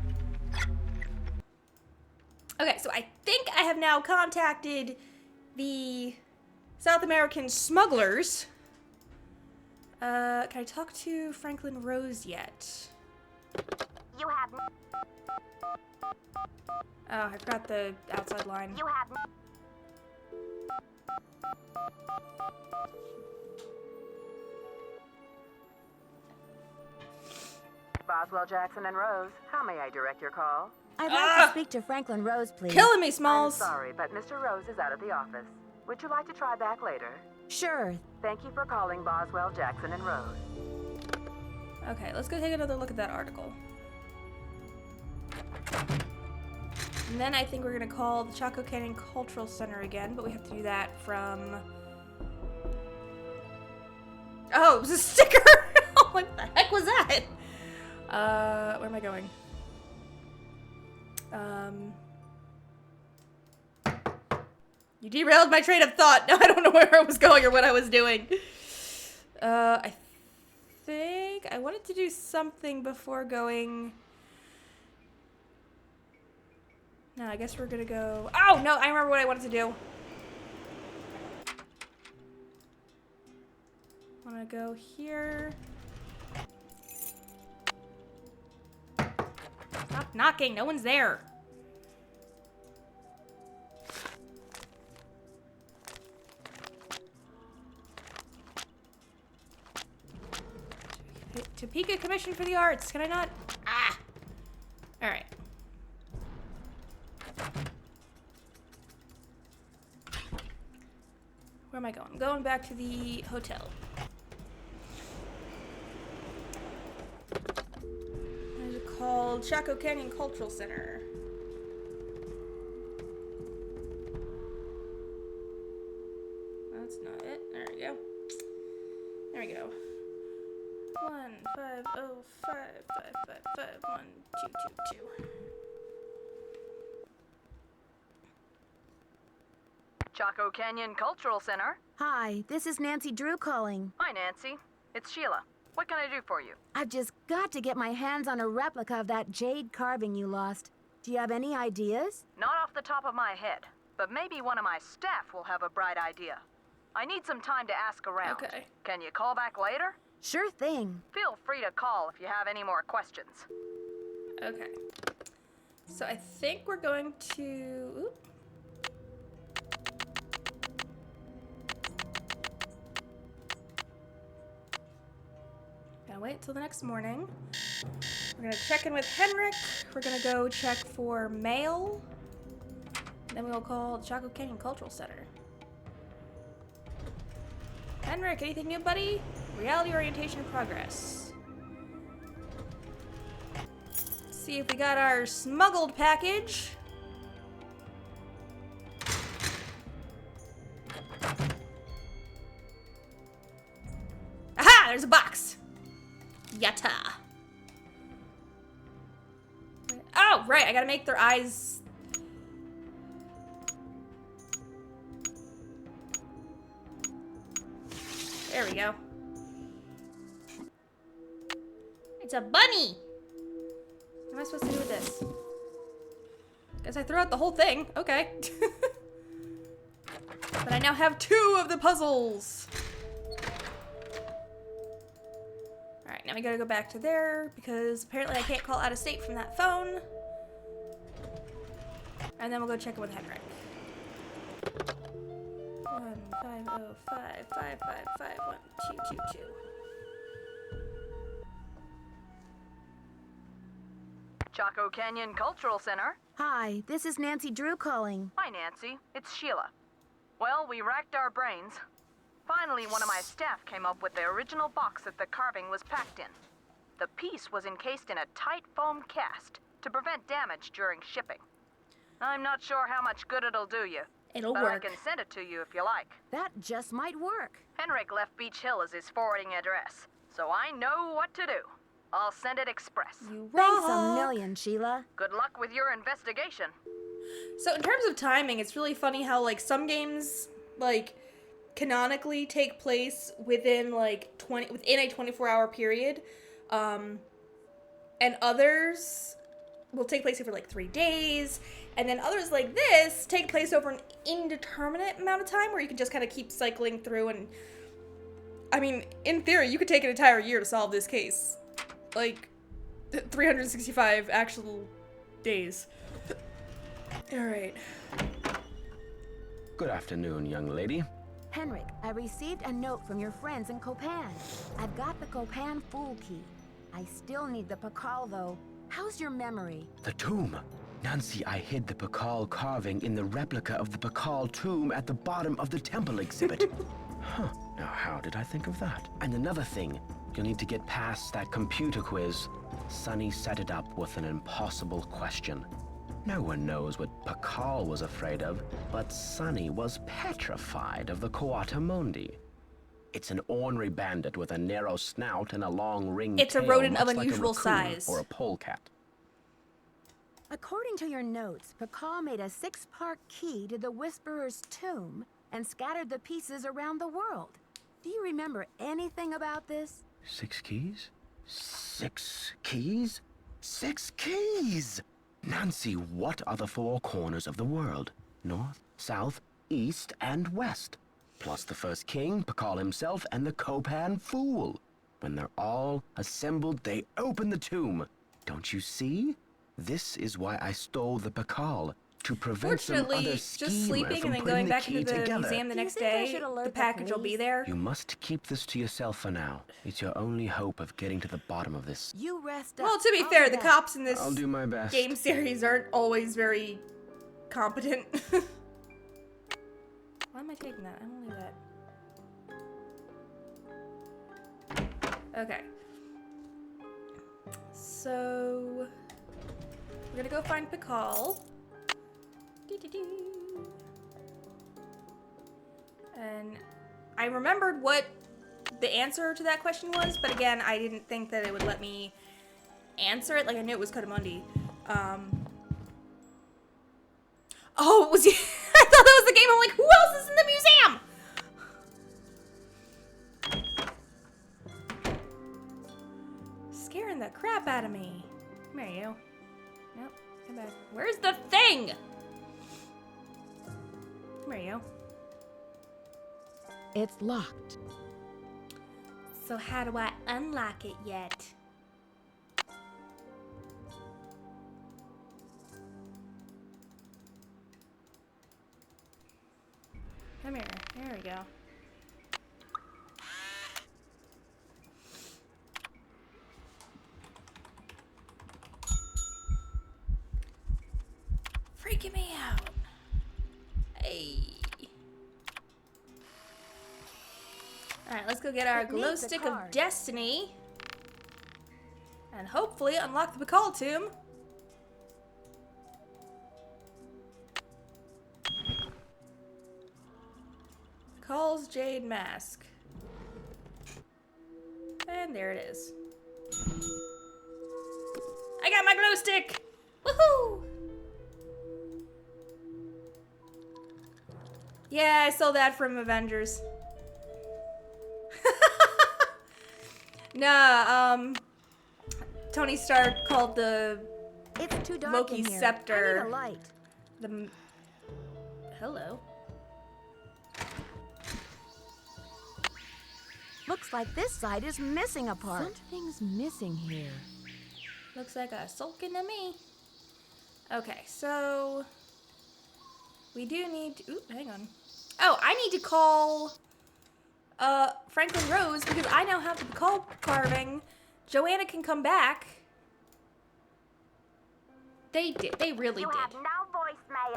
Okay, so I think I have now contacted the South American smugglers. Can I talk to Franklin Rose yet? You have. Oh, I forgot the outside line. You have. Boswell, Jackson, and Rose, how may I direct your call? I'd like to speak to Franklin Rose, please. Killing me, I'm Smalls. sorry, but Mr. Rose is out of the office. Would you like to try back later? Sure. Thank you for calling Boswell, Jackson, and Rose. Okay, let's go take another look at that article. And then I think we're gonna call the Chaco Canyon Cultural Center again, but we have to do that from... Oh, it was a sticker! What the heck was that? Where am I going? You derailed my train of thought. Now I don't know where I was going or what I was doing. I think I wanted to do something before going... No, I guess we're gonna go... Oh, no, I remember what I wanted to do. I wanna go here. Stop knocking, no one's there. Topeka Commission for the Arts, can I not? Ah! Alright. Where am I going? I'm going back to the hotel. It's called Chaco Canyon Cultural Center. That's not it. There we go. There we go. 1505555512222. Chaco Canyon Cultural Center. Hi, this is Nancy Drew calling. Hi, Nancy. It's Sheila. What can I do for you? I've just got to get my hands on a replica of that jade carving you lost. Do you have any ideas? Not off the top of my head, but maybe one of my staff will have a bright idea. I need some time to ask around. Okay. Can you call back later? Sure thing. Feel free to call if you have any more questions. Okay. So I think we're going to... Oop. gonna wait till the next morning. We're gonna check in with Henrik. We're gonna go check for mail. Then we'll call Chaco Canyon Cultural Center. Henrik, anything new, buddy? Reality orientation in progress. Let's see if we got our smuggled package. Aha! There's a box. Yatta. Oh, right. I gotta make their eyes. There we go. It's a bunny. What am I supposed to do with this? Guess I threw out the whole thing. Okay. But I now have 2 of the puzzles. Alright, now we gotta go back to there because apparently I can't call out of state from that phone. And then we'll go check in with Henrik. 15055551222. Chaco Canyon Cultural Center. Hi, this is Nancy Drew calling. Hi, Nancy. It's Sheila. Well, we racked our brains. Finally, one of my staff came up with the original box that the carving was packed in. The piece was encased in a tight foam cast to prevent damage during shipping. I'm not sure how much good it'll do you. It'll but work. I can send it to you if you like. That just might work. Henrik left Beach Hill as his forwarding address, so I know what to do. I'll send it express. You Thanks a rock. million, Sheila. Good luck with your investigation. So in terms of timing, it's really funny how like some games like canonically take place within like within a 24-hour period, and others will take place over like 3 days, and then others like this take place over an indeterminate amount of time where you can just kind of keep cycling through. And I mean, in theory, you could take an entire year to solve this case, like 365 actual days. All right. Good afternoon, young lady. Henrik, I received a note from your friends in Copan. I've got the Copan Fool Key. I still need the Pakal, though. How's your memory? The tomb. Nancy, I hid the Pakal carving in the replica of the Pakal tomb at the bottom of the temple exhibit. Huh. Now, how did I think of that? And another thing, you'll need to get past that computer quiz. Sonny set it up with an impossible question. No one knows what Pakal was afraid of, but Sonny was petrified of the Coatamundi. It's an ornery bandit with a narrow snout and a long ringed It's a tail, rodent much of like a unusual raccoon size. or a polecat. According to your notes, Pakal made a 6-part key to the Whisperer's tomb and scattered the pieces around the world. Do you remember anything about this? 6 keys? 6 keys? 6 keys! Nancy, what are the 4 corners of the world? North, south, east, and west. Plus the first king, Pakal himself, and the Copan Fool. When they're all assembled, they open the tomb. Don't you see? This is why I stole the Pakal. To prevent some Fortunately, other just schemer sleeping from and then putting going the back key into the together. museum the Do you next think I day, should alert the the package will be police? there. You must keep this to yourself for now. It's your only hope of getting to the bottom of this. You rest up. Well, to be I'll fair, be the back. cops in this I'll do my best. game series aren't always very competent. Why am I taking that? I don't need that. Okay. So we're gonna go find Pakal. And I remembered what the answer to that question was, but again, I didn't think that it would let me answer it. Like, I knew it was Coatamundi. Oh, it was. I thought that was the game. I'm like, who else is in the museum? Scaring the crap out of me. Come here, you. Nope. Come back. Where's the thing? Come here, you. It's locked. So how do I unlock it yet? Come here. There we go. freaking me out. Hey. Alright, let's go get our It glow needs a stick of card. destiny. And hopefully unlock the Bacall tomb. Bacall's Jade Mask. And there it is. I got my glow stick! Woohoo! Yeah, I stole that from Avengers. Nah, Tony Stark called the It's too dark Loki in here. scepter. I need a light. the hello. Looks like this side is missing a part. Something's missing here. Looks like a sulking to me. Okay, so we do need to, ooh, hang on. Oh, I need to call Franklin Rose because I now have the Bacall carving. Joanna can come back. They did. They really You did. have no voice, Mayan.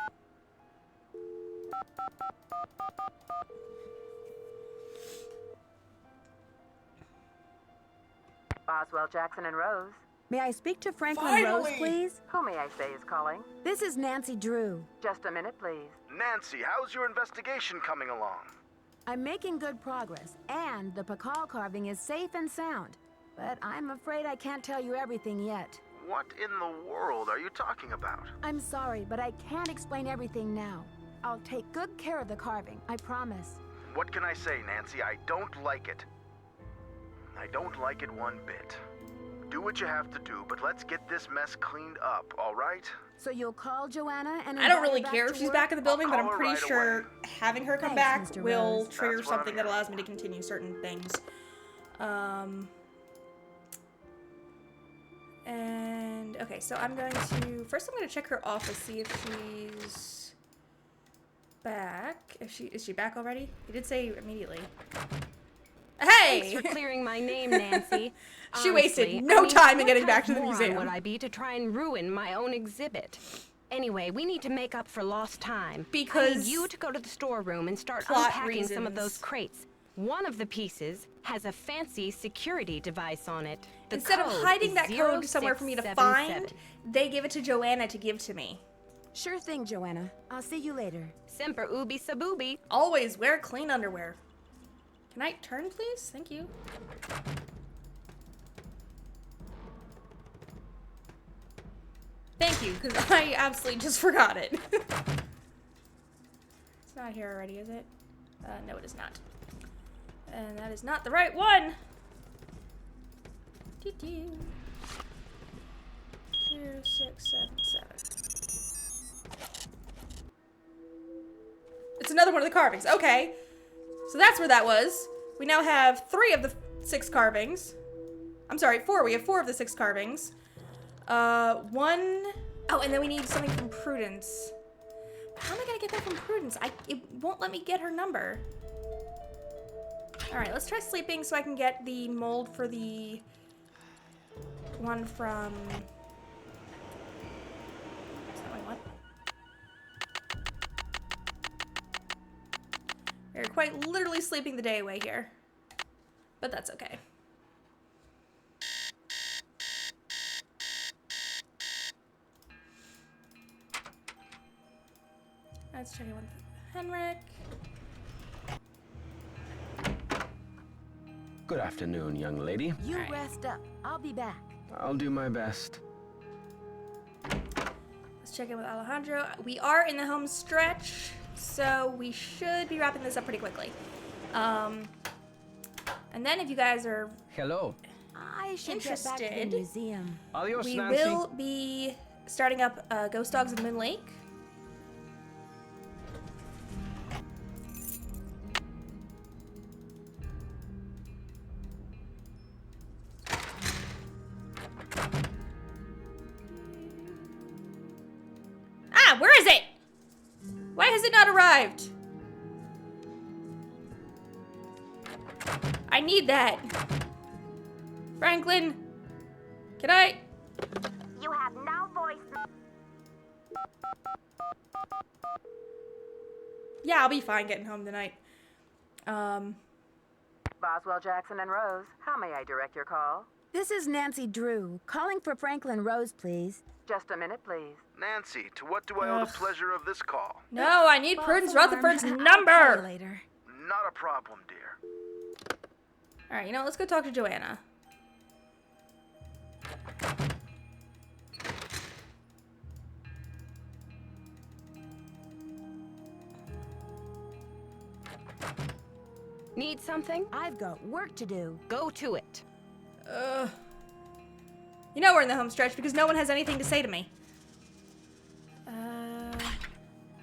Boswell, Jackson, and Rose. May I speak to Franklin Rose, Finally! please? Who may I say is calling? This is Nancy Drew. Just a minute, please. Nancy, how's your investigation coming along? I'm making good progress, and the Bacall carving is safe and sound. But I'm afraid I can't tell you everything yet. What in the world are you talking about? I'm sorry, but I can't explain everything now. I'll take good care of the carving, I promise. What can I say, Nancy? I don't like it. I don't like it one bit. Do what you have to do, but let's get this mess cleaned up, all right? So you'll call Joanna and I don't invite really her back care to if she's work? back in the building, but I'll I'm call her pretty right sure away. having her come Thanks, back Mr. will Rose. trigger That's what I'm something that here allows me for. to continue certain things. And okay, so I'm going to first. I'm going to check her office, see if she's back. If is she back already? He did say immediately. Hey! Thanks for clearing my name, Nancy. She wasted Honestly, no time in what getting back kind to the of moron museum. would I be to try and ruin my own exhibit? Anyway, we need to make up for lost time. I Because need you to go to the storeroom and start plot unpacking some of those reasons. crates. One of the pieces has a fancy security device on it. The Instead of code hiding is that code somewhere for me to find, 0677. they give it to Joanna to give to me. Sure thing, Joanna. I'll see you later. Semper ubi sabubi. Always wear clean underwear. Can I turn, please? Thank you. Thank you, because I absolutely just forgot it. It's not here already, is it? No, it is not. And that is not the right one! 0677. It's another one of the carvings. Okay. So that's where that was. We now have 3 of the 6 carvings. I'm sorry, 4. We have 4 of the 6 carvings. 1... Oh, and then we need something from Prudence. How am I gonna get that from Prudence? It won't let me get her number. Alright, let's try sleeping so I can get the mold for the one from... That's not what I want. We're quite literally sleeping the day away here. But that's okay. Let's check in with Henrik. Good afternoon, young lady. You Alright. rest up. I'll be back. I'll do my best. Let's check in with Alejandro. We are in the home stretch, so we should be wrapping this up pretty quickly. And then if you guys are Hello. I should get back to the Interested. museum. Adios, we Nancy. will be starting up Ghost Dogs of Moon Lake. Ah, where is it? Why has it not arrived? I need that. Franklin, can I? You have no voice. Yeah, I'll be fine getting home tonight. Boswell, Jackson, and Rose, how may I direct your call? This is Nancy Drew, calling for Franklin Rose, please. Just a minute, please. Nancy, to what do I owe the pleasure of this call? No, I need Prudence False Rutherford's alarm. number! I'll call you later. Not a problem, dear. Alright, you know, let's go talk to Joanna. Need something? I've got work to do. Go to it. You know we're in the home stretch because no one has anything to say to me.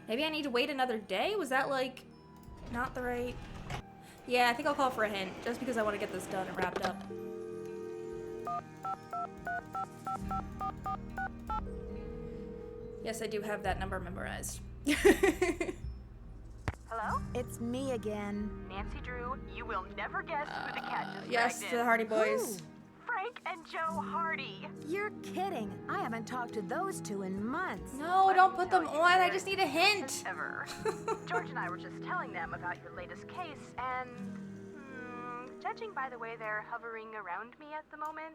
Maybe I need to wait another day? Was that, like, not the right... Yeah, I think I'll call for a hint, just because I want to get this done and wrapped up. Yes, I do have that number memorized. Hello? It's me again. Nancy Drew, you will never guess who the cat just Yes, dragged the in. Hardy Boys. Frank and Joe Hardy. You're kidding. I haven't talked to those two in months. No, don't put them on. I just need a hint. Ever. George and I were just telling them about your latest case, and judging by the way they're hovering around me at the moment,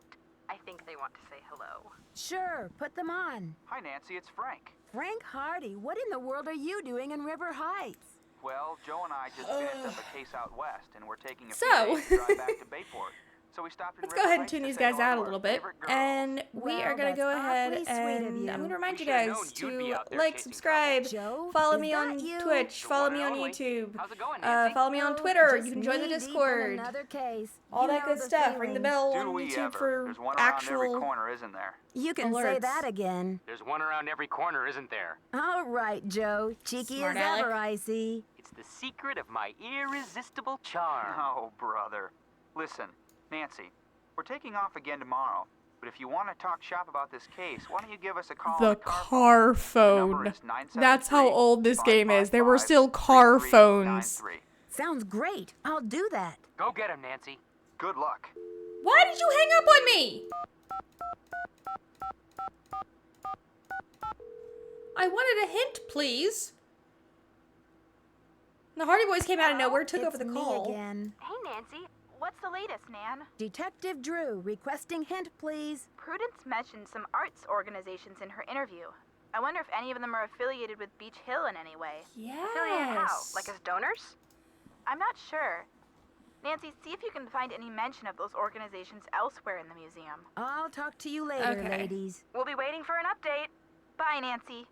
I think they want to say hello. Sure, put them on. Hi, Nancy, it's Frank. Frank Hardy, what in the world are you doing in River Heights? Well, Joe and I just finished up a case out west, and we're taking a So- few days to drive back to Bayport. So we stopped in Let's River go ahead and Heights tune to these say guys hello out to a our little bit. favorite girl. And we Well, are going to that's go ahead awfully sweet of and you. I'm going to remind you We should've guys known you'd be to out there like, chasing subscribe, Joe, follow is me that on you? Twitch, The follow one me and on only. YouTube, How's it going, Nancy? follow me on Oh, Twitter. just You can join the knee deep in Discord. another case. All You that know good the stuff. Ring the feeling. bell Do on we YouTube ever? for There's one around every actual... corner, isn't there? You can say alerts. that again. There's one around every corner, isn't there? All right, Joe. Cheeky Smart as aleck. ever, I see. It's the secret of my irresistible charm. Oh, brother. Listen, Nancy, we're taking off again tomorrow. But if you want to talk shop about this case, why don't you give us a call on The car The phone. number is 973 That's how old this game is. There were still car phones. 3393. Sounds great. I'll do that. Go get him, Nancy. Good luck. Why did you hang up on me? I wanted a hint, please. The Hardy Boys came out of nowhere, took over the It's call. me again. Hey, Nancy. What's the latest, Nan? Detective Drew, requesting hint, please. Prudence mentioned some arts organizations in her interview. I wonder if any of them are affiliated with Beach Hill in any way. Affiliated how? Yes. Like as donors? I'm not sure. Nancy, see if you can find any mention of those organizations elsewhere in the museum. I'll talk to you later, Okay. ladies. We'll be waiting for an update. Bye, Nancy.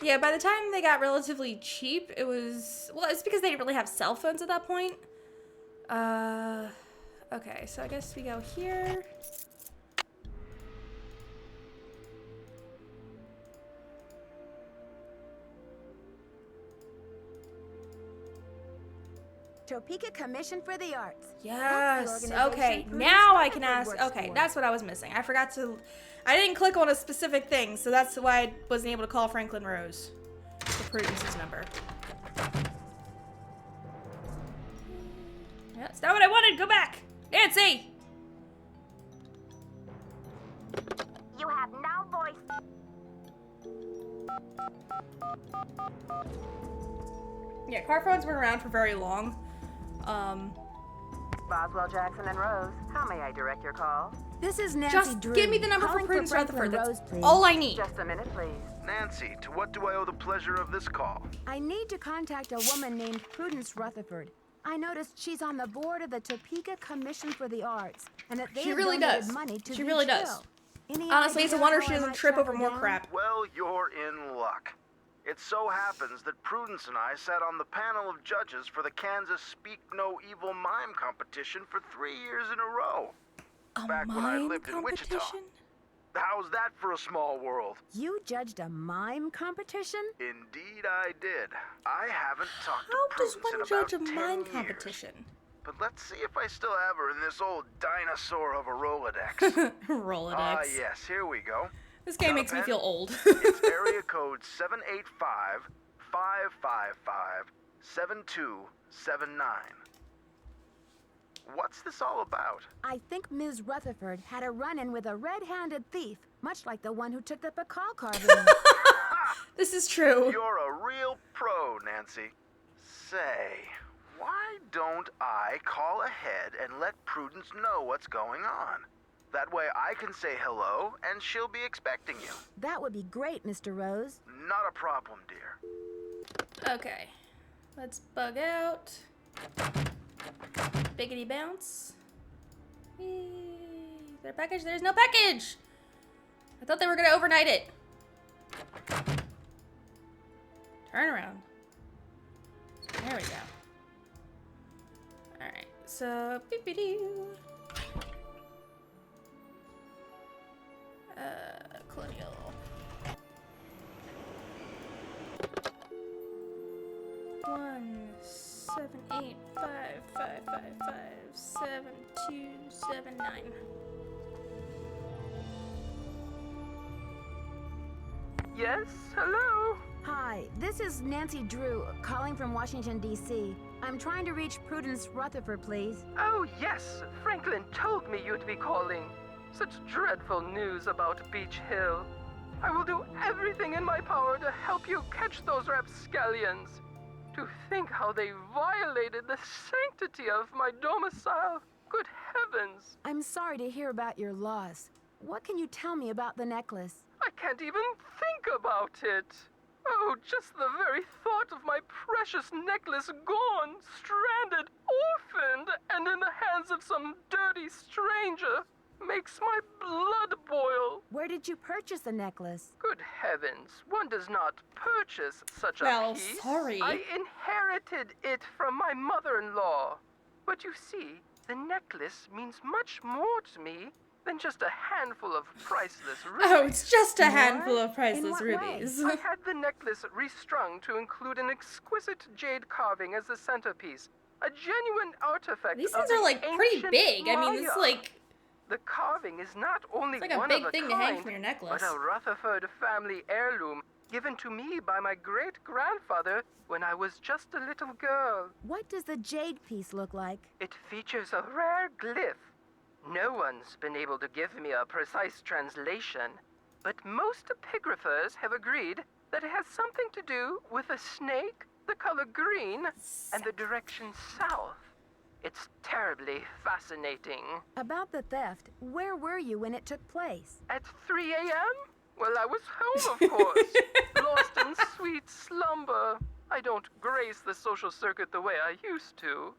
Yeah, by the time they got relatively cheap, it was... Well, it's because they didn't really have cell phones at that point. Okay, so I guess we go here. Topeka Commission for the Arts. Yes. organization Okay. Prudence Now I can Rutherford ask. works Okay, for. that's what I was missing. I forgot to. I didn't click on a specific thing, so that's why I wasn't able to call Franklin Rose for Prudence's number. Yeah, that's not what I wanted. Go back, Nancy. You have no voice. Yeah, car phones weren't around for very long. Boswell, Jackson, and Rose, how may I direct your call? This is Nancy Just Drew. give me the number for calling Prudence Franklin Rutherford. That's Rose, please. all I need. Just a minute, please. Nancy, to what do I owe the pleasure of this call? I need to contact a woman named Prudence Rutherford. I noticed she's on the board of the Topeka Commission for the Arts, and that they She have really donated does. money to She Beach really Hill. does. Any Honestly, it's a idea wonder how she I doesn't might trip track over her more down? crap. Well, you're in luck. It so happens that Prudence and I sat on the panel of judges for the Kansas Speak No Evil Mime competition for 3 years in a row. Back when I Mime lived in Wichita. competition? How's that for a small world? You judged a mime competition? Indeed I did. I haven't talked How to does Prudence in one about judge a 10 mime years. competition? But let's see if I still have her in this old dinosaur of a Rolodex. Rolodex. Ah, yes, here we go. This game Got a makes me pen? feel old. It's area code 785-555-7279. What's this all about? I think Ms. Rutherford had a run-in with a red-handed thief, much like the one who took the Pakal carving. This is true. You're a real pro, Nancy. Say, why don't I call ahead and let Prudence know what's going on? That way I can say hello and she'll be expecting you. That would be great, Mr. Rose. Not a problem, dear. Okay. Let's bug out. Biggity bounce. Is there a package? There's no package! I thought they were gonna overnight it. Turn around. There we go. Alright, so beep-a-doo. Colonial. One, 7, 8, 5, 5, 5, 5, 7, 2, 7, 9. Yes, hello? Hi, this is Nancy Drew, calling from Washington, D.C. I'm trying to reach Prudence Rutherford, please. Oh, yes. Franklin told me you'd be calling. Such dreadful news about Beach Hill. I will do everything in my power to help you catch those rapscallions. To think how they violated the sanctity of my domicile. Good heavens. I'm sorry to hear about your loss. What can you tell me about the necklace? I can't even think about it. Oh, just the very thought of my precious necklace gone, stranded, orphaned, and in the hands of some dirty stranger makes my blood boil. Where did you purchase the necklace? Good heavens, one does not purchase such a piece. Sorry. I inherited it from my mother-in-law. But you see, the necklace means much more to me than just a handful of priceless rubies. Oh, it's just a handful of priceless rubies. I had the necklace restrung to include an exquisite jade carving as the centerpiece. A genuine artifact. These of things are the like pretty ancient big. I mean, it's Maya. like The carving is not only it's like a one big of a thing kind, to hang from your necklace. but a Rutherford family heirloom given to me by my great-grandfather when I was just a little girl. What does the jade piece look like? It features a rare glyph. No one's been able to give me a precise translation, but most epigraphers have agreed that it has something to do with a snake, the color green, and the direction south. It's terribly fascinating. About the theft, where were you when it took place? At 3 a.m.? Well, I was home, of course. Lost in sweet slumber. I don't grace the social circuit the way I used to.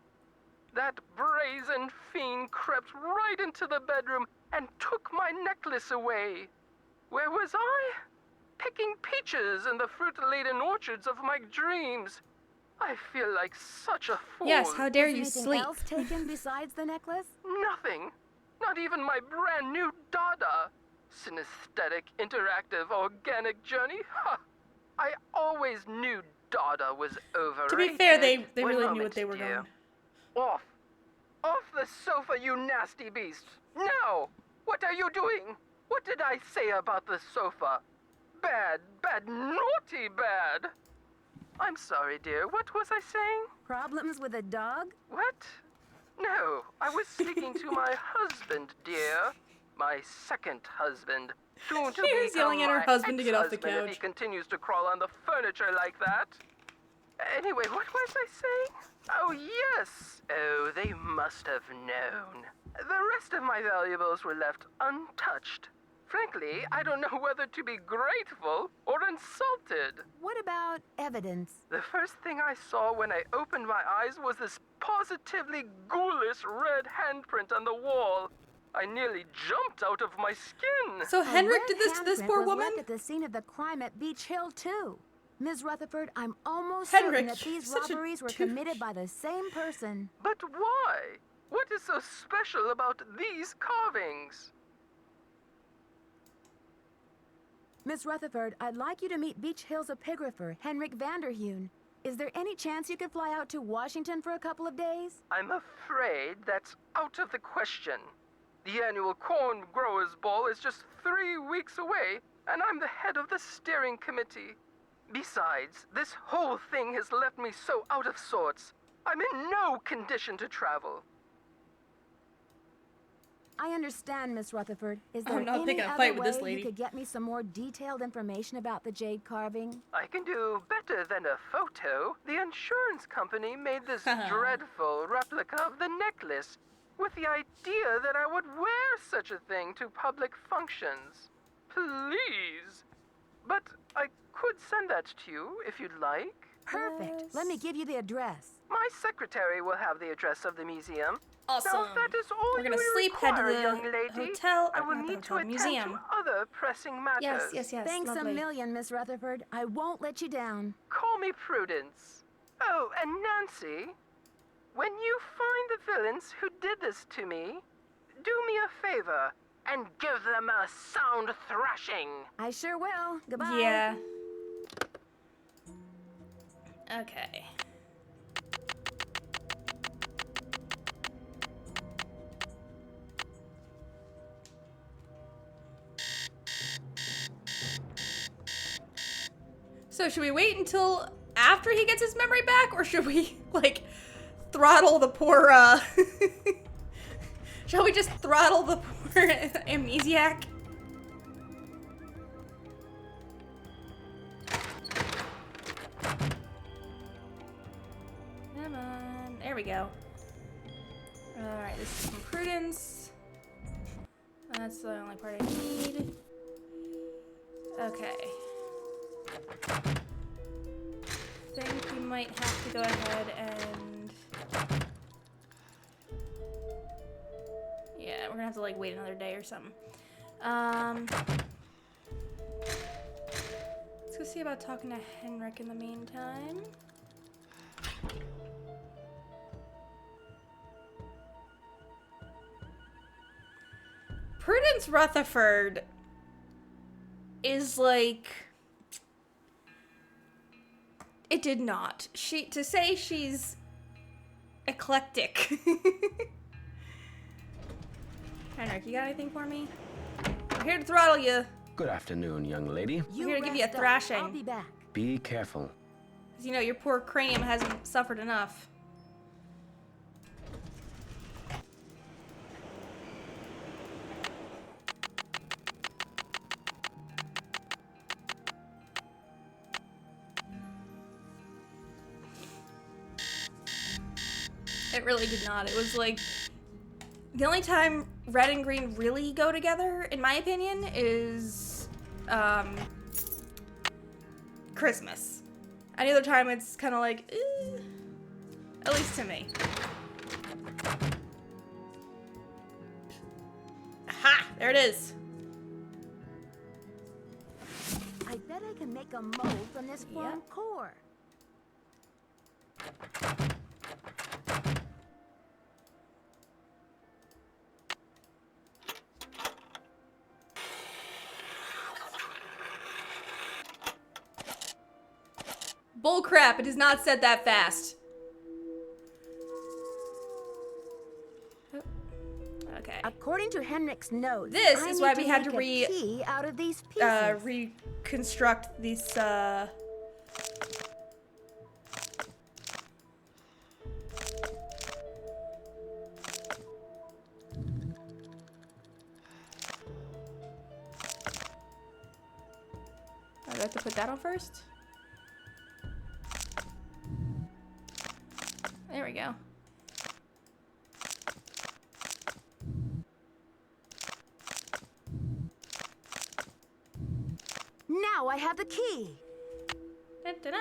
That brazen fiend crept right into the bedroom and took my necklace away. Where was I? Picking peaches in the fruit-laden orchards of my dreams. I feel like such a fool. Yes, how dare you Was anything sleep? else taken besides the necklace? Nothing. Not even my brand new Dada. Synesthetic, interactive, organic journey? Ha! I always knew Dada was overrated. To be fair, they One really knew moment, what they were dear. going. Off! Off the sofa, you nasty beast! No! What are you doing? What did I say about the sofa? Bad, bad, naughty bad! I'm sorry, dear. What was I saying? Problems with a dog? What? No, I was speaking to my husband, dear. My second husband. Soon to She was become yelling at her my husband to get off the ex-husband if he couch. continues to crawl on the furniture like that. Anyway, what was I saying? Oh, yes. Oh, they must have known. The rest of my valuables were left untouched. Frankly, I don't know whether to be grateful or insulted. What about evidence? The first thing I saw when I opened my eyes was this positively ghoulish red handprint on the wall. I nearly jumped out of my skin. So A Henrik red did this to this handprint poor was woman? left at the scene of the crime at Beach Hill, too. Ms. Rutherford, I'm almost Henrik, certain that these such a robberies were douche. committed by the same person. But why? What is so special about these carvings? Miss Rutherford, I'd like you to meet Beach Hill's epigrapher, Henrik Vanderheun. Is there any chance you could fly out to Washington for a couple of days? I'm afraid that's out of the question. The annual Corn Growers Ball is just 3 weeks away, and I'm the head of the steering committee. Besides, this whole thing has left me so out of sorts. I'm in no condition to travel. I understand, Miss Rutherford. Is there I'm not any picking a other fight with way this lady. you could get me some more detailed information about the jade carving? I can do better than a photo. The insurance company made this dreadful replica of the necklace with the idea that I would wear such a thing to public functions. Please. But I could send that to you if you'd like. Perfect. Let me give you the address. My secretary will have the address of the museum. Awesome. Now, if that is all We're gonna you sleep, head to require, the young lady, hotel. I will Not the need to hotel, attend museum. to other pressing matters. Yes. Thanks lovely. a million, Miss Rutherford. I won't let you down. Call me Prudence. Oh, and Nancy, when you find the villains who did this to me, do me a favor and give them a sound thrashing. I sure will. Goodbye. Yeah. Okay. So should we wait until after he gets his memory back, or should we, like, throttle the poor, shall we just throttle the poor amnesiac? Come on. There we go. Alright, this is some prudence. That's the only part I need. Okay. I think we might have to go ahead and... Yeah, we're gonna have to, like, wait another day or something. Let's go see about talking to Henrik in the meantime. Prudence Rutherford is like... It did not. To say she's eclectic. Henrik, you got anything for me? I'm here to throttle you. Good afternoon, young lady. I'm here to give you a rest up. thrashing. I'll be back. Be careful. Because, you know, your poor cranium hasn't suffered enough. It really did not. It was like... The only time red and green really go together, in my opinion, is... Christmas. Any other time, it's kind of like... At least to me. Aha! There it is. I bet I can make a mold from this foam core. Bullcrap, it does not set that fast. Okay. According to Henrik's notes, This I is need why we had to make a key out of these pieces. reconstruct these, I have to put that on first. There we go. Now I have the key. Da-da-da.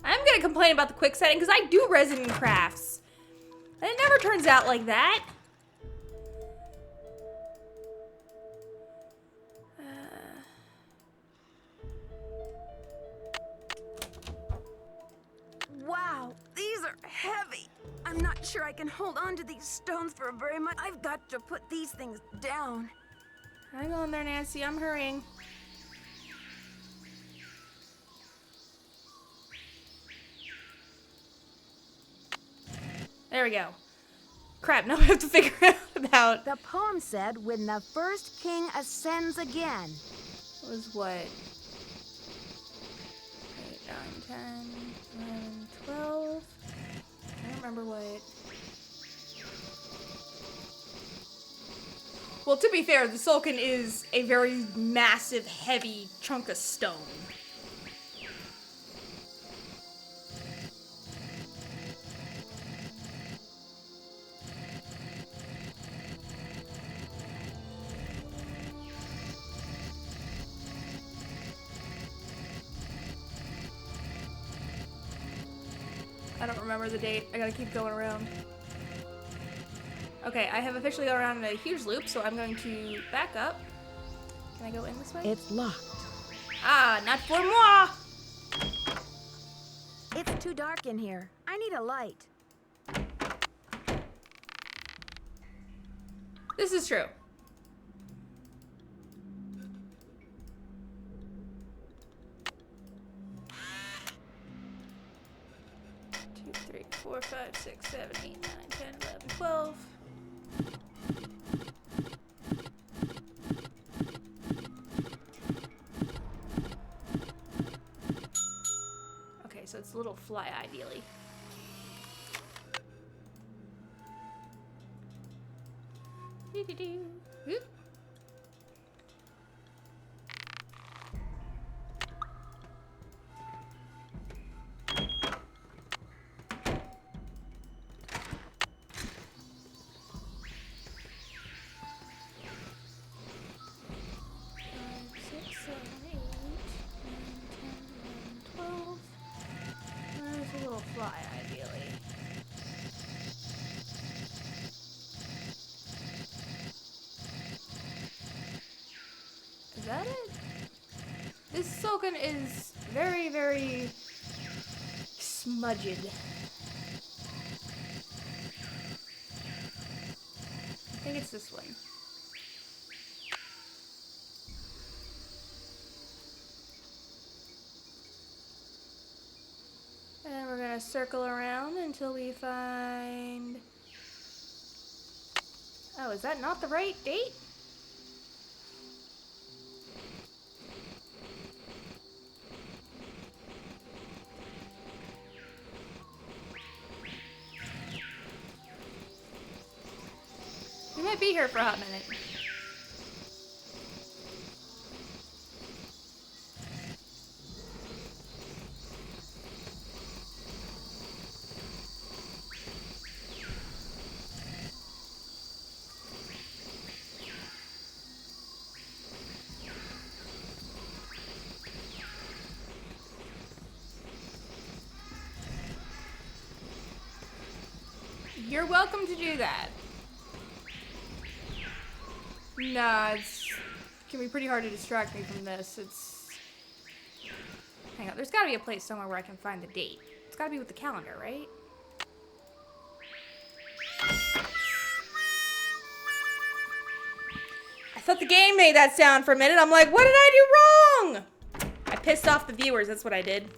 I'm gonna complain about the quick setting because I do resin crafts. And it never turns out like that. Wow, these are heavy. I'm not sure I can hold on to these stones for very much. I've got to put these things down. Hang on there, Nancy. I'm hurrying. There we go. Crap, now I have to figure out about... The poem said, when the first king ascends again. Was what? 8, 9, 10, 11, 12. I don't remember what... Well, to be fair, the Sulcan is a very massive, heavy chunk of stone. I don't remember the date. I gotta keep going around. Okay, I have officially gone around in a huge loop, so I'm going to back up. Can I go in this way? It's locked. Ah, not for moi! It's too dark in here. I need a light. This is true. Two, 3, 4, 5, 6, 7, 8, 9, 10, 11, 12. Okay, so it's a little fly, ideally. Doo-doo-doo. Whoop. Fly, ideally. Is that it? This Sulcan is very, very smudged. I think it's this one. And we're gonna circle around until we find... Oh, is that not the right date? We might be here for a hot minute. You're welcome to do that. Nah, it can be pretty hard to distract me from this. Hang on, there's gotta be a place somewhere where I can find the date. It's gotta be with the calendar, right? I thought the game made that sound for a minute. I'm like, what did I do wrong? I pissed off the viewers, that's what I did.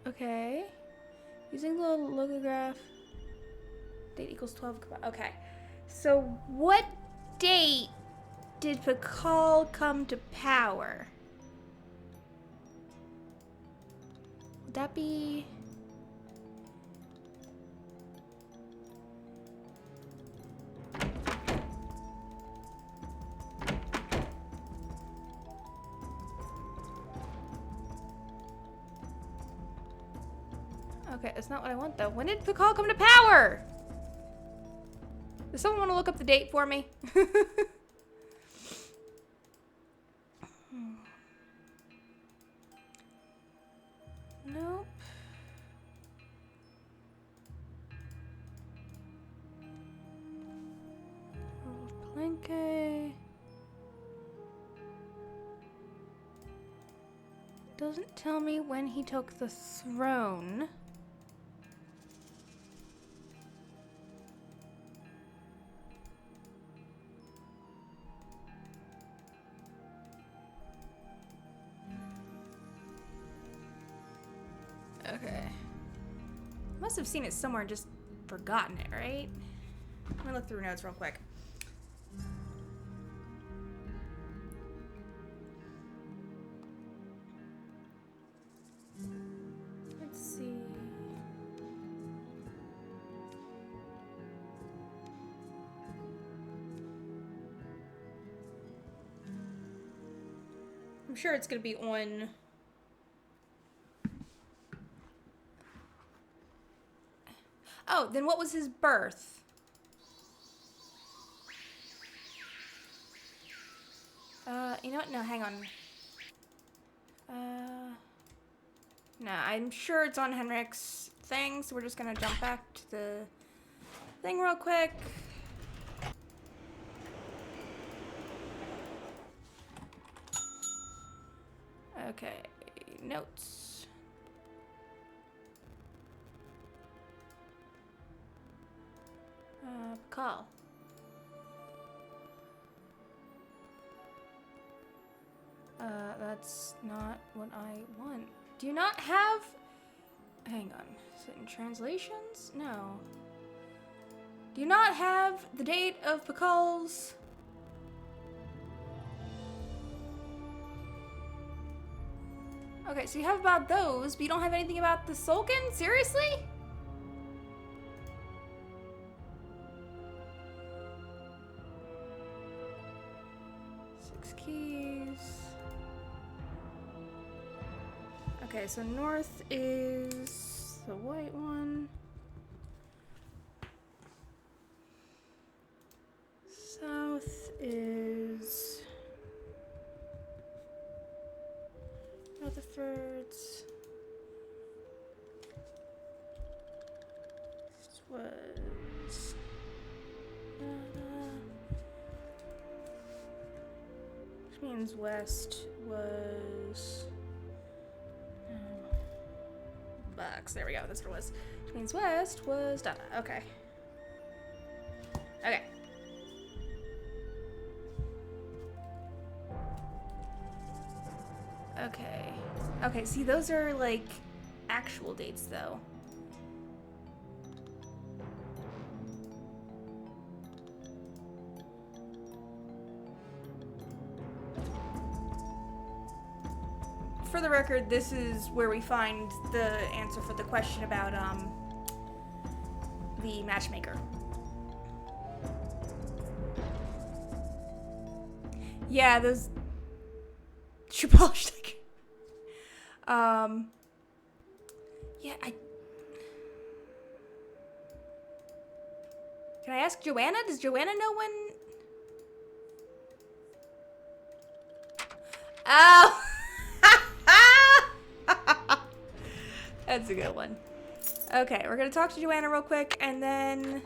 Okay. Using the logograph. Date equals 12. Okay. So what date did Pakal come to power? Would that be... Okay, that's not what I want though. When did Pakal come to power? Does someone want to look up the date for me? Nope. Palenque. Doesn't tell me when he took the throne. Okay. Must have seen it somewhere and just forgotten it, right? Let me look through notes real quick. I'm sure it's gonna be on. Oh, then what was his birth? You know what? No, hang on. No, I'm sure it's on Henrik's thing, so we're just gonna jump back to the thing real quick. Okay, notes. Call. That's not what I want. Do you not have... Hang on. Is it in translations? No. Do you not have the date of Pakal's... Okay, so you have about those, but you don't have anything about the Sulkin? Seriously? Six keys. Okay, so north is the white one. South is Rutherford's. This was which means west was Bucks. There we go. That's what it was. Which means west was Dada. Okay. Okay. Okay. Okay, see, those are, like, actual dates, though. For the record, this is where we find the answer for the question about, the matchmaker. Yeah, those... shoe polish thing. Yeah, Can I ask Joanna? Does Joanna know when... Oh! That's a good one. Okay, we're gonna talk to Joanna real quick, and then...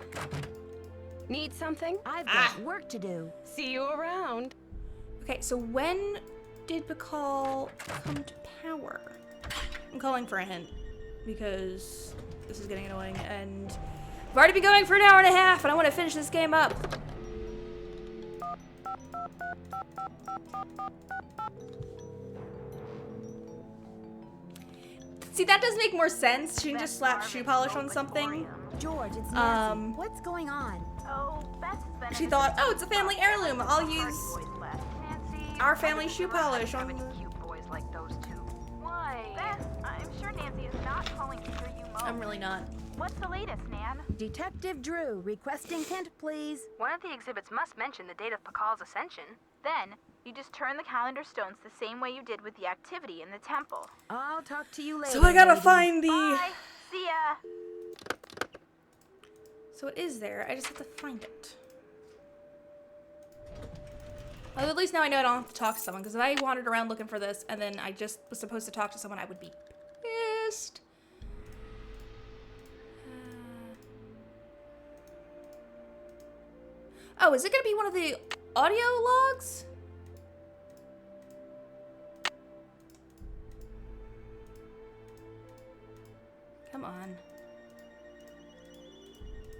Need something? I've got work to do. See you around. Okay, so when did Pakal come to power? I'm calling for a hint, because this is getting annoying, and I've already been going for an hour and a half, and I want to finish this game up. See, that does make more sense. She can just slap shoe polish on something. George, it's Nancy. What's going on? Oh, Beth has been She thought, oh, it's a family heirloom. I'll use our family shoe polish on the... cute boys like those two. Why? Beth, I'm sure Nancy is not calling to hear you moan. I'm really not. What's the latest, Nan? Detective Drew, requesting hint, please. One of the exhibits must mention the date of Pakal's ascension. Then, you just turn the calendar stones the same way you did with the activity in the temple. I'll talk to you later. So I gotta lady. find the... Bye. See ya. So it is there. I just have to find it. Well, at least now I know I don't have to talk to someone, because if I wandered around looking for this and then I just was supposed to talk to someone, I would be pissed. Oh, is it going to be one of the audio logs? Come on.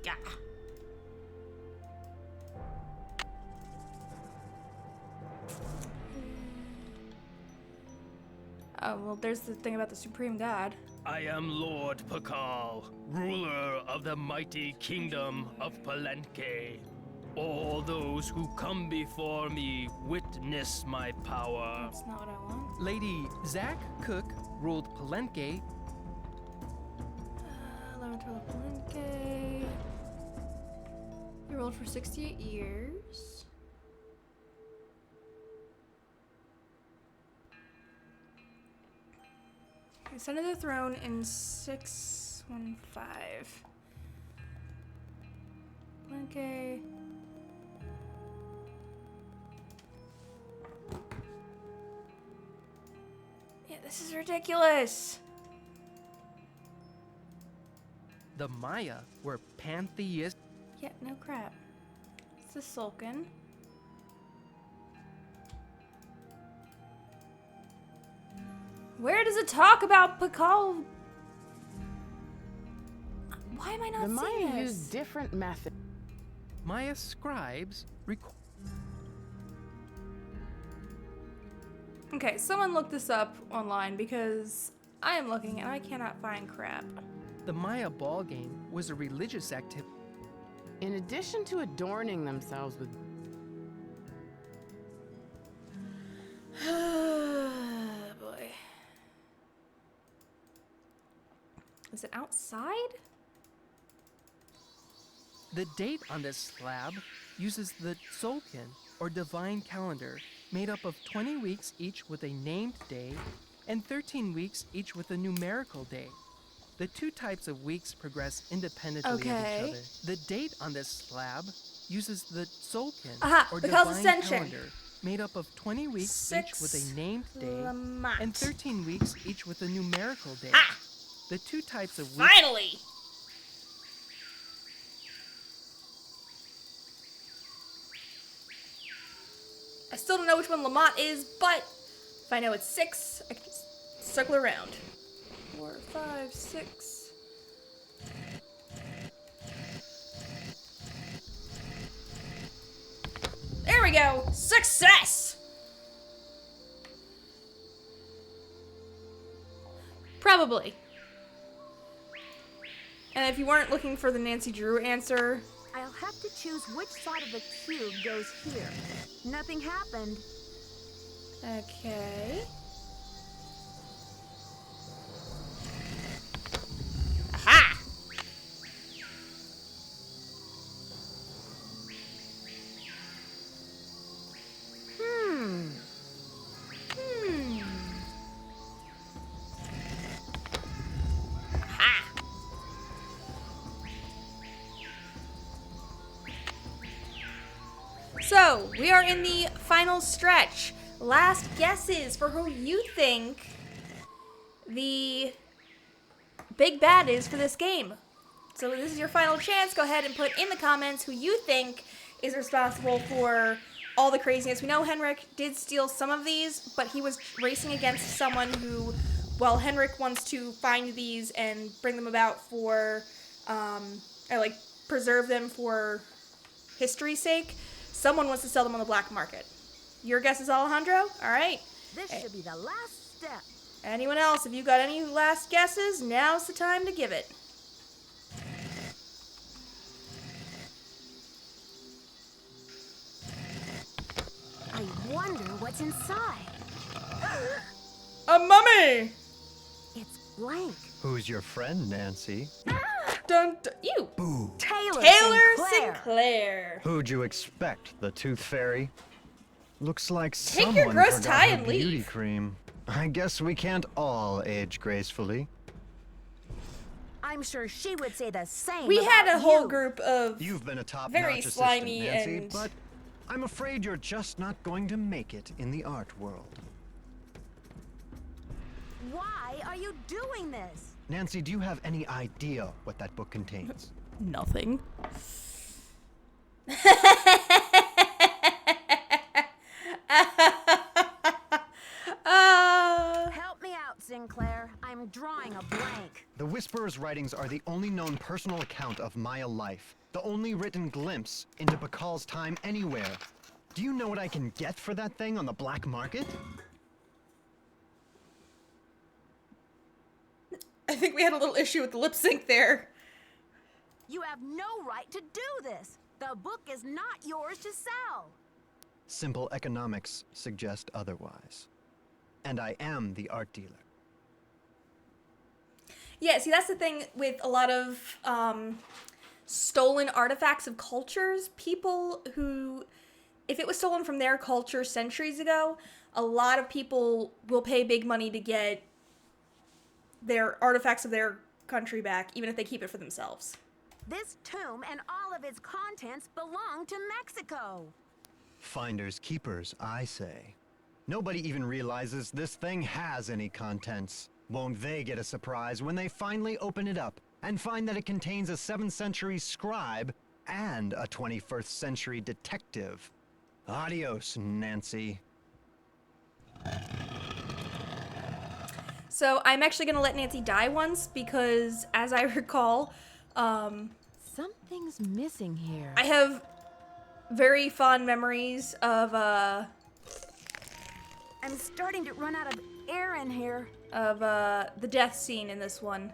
Yeah. Oh, well, there's the thing about the Supreme God. I am Lord Pakal, ruler of the mighty kingdom of Palenque. All those who come before me witness my power. That's not what I want. Lady Zach Cook ruled Palenque. 11 to Palenque. He ruled for 68 years. Ascended the throne in 615. Okay. Yeah, this is ridiculous. The Maya were pantheist. Yeah, no crap. It's the Sulcan. Where does it talk about Pakal? Why am I not The Maya seeing this? used different methods. Maya scribes Okay, someone look this up online because I am looking and I cannot find crap. The Maya ball game was a religious activity. In addition to adorning themselves with Boy. Is it outside? The date on this slab uses the Tzolk'in, or divine calendar, made up of 20 weeks each with a named day and 13 weeks each with a numerical day. The two types of weeks progress independently of each other. The date on this slab uses the Tzolk'in, or divine calendar, made up of 20 weeks each with a named day and 13 weeks each with a numerical day. The two types of weeks... Finally! I still don't know which one Lamont is, but if I know it's 6, I can just circle around. 4, 5, 6. There we go! Success! Probably. And if you weren't looking for the Nancy Drew answer, I'll have to choose which side of the cube goes here. Nothing happened. Okay. Aha! Aha! So, we are in the final stretch. Last guesses for who you think the big bad is for this game. So this is your final chance. Go ahead and put in the comments who you think is responsible for all the craziness. We know Henrik did steal some of these, but he was racing against someone who, well, Henrik wants to find these and bring them about for, or like preserve them for history's sake. Someone wants to sell them on the black market. Your guess is Alejandro? All right. This should be the last step. Anyone else? If you got any last guesses, now's the time to give it. I wonder what's inside. A mummy! It's blank. Who's your friend, Nancy? Dun, dun, you! Boo. Taylor Sinclair! Who'd you expect? The Tooth Fairy? Looks like Take someone your gross forgot tie her and beauty leave. cream. I guess we can't all age gracefully. I'm sure she would say the same. We had a about whole you. group of You've been a top-notch very assistant, slimy Nancy, and but I'm afraid you're just not going to make it in the art world. Why are you doing this? Nancy, do you have any idea what that book contains? nothing. Help me out, Sinclair. I'm drawing a blank. The Whisperer's writings are the only known personal account of Maya life, the only written glimpse into Bakal's time anywhere. Do you know what I can get for that thing on the black market? I think we had a little issue with the lip sync there. You have no right to do this. The book is not yours to sell. Simple economics suggest otherwise. And I am the art dealer. Yeah, see, that's the thing with a lot of stolen artifacts of cultures. People who, if it was stolen from their culture centuries ago, a lot of people will pay big money to get their artifacts of their country back, even if they keep it for themselves. This tomb and all of its contents belong to Mexico. Finders keepers, I say. Nobody even realizes this thing has any contents. Won't they get a surprise when they finally open it up and find that it contains a 7th century scribe and a 21st century detective? Adios, Nancy. So I'm actually going to let Nancy die once because, as I recall, something's missing here. I have very fond memories of, I'm starting to run out of air in here. Of, the death scene in this one.